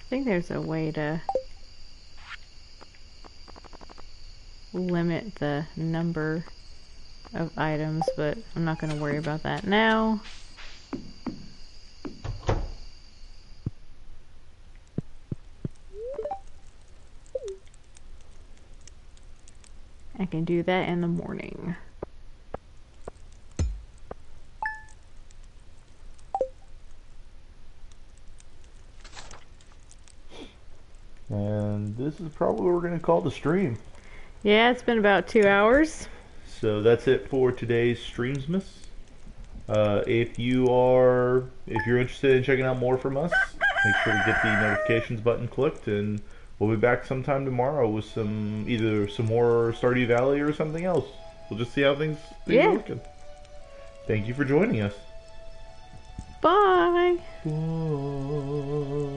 I think there's a way to limit the number of items, but I'm not going to worry about that now. I can do that in the morning. And this is probably what we're going to call the stream. Yeah, it's been about 2 hours. So that's it for today's Streamsmas. If you're interested in checking out more from us, make sure to get the notifications button clicked, and we'll be back sometime tomorrow with either some more Stardew Valley or something else. We'll just see how things are looking. Thank you for joining us. Bye. Bye.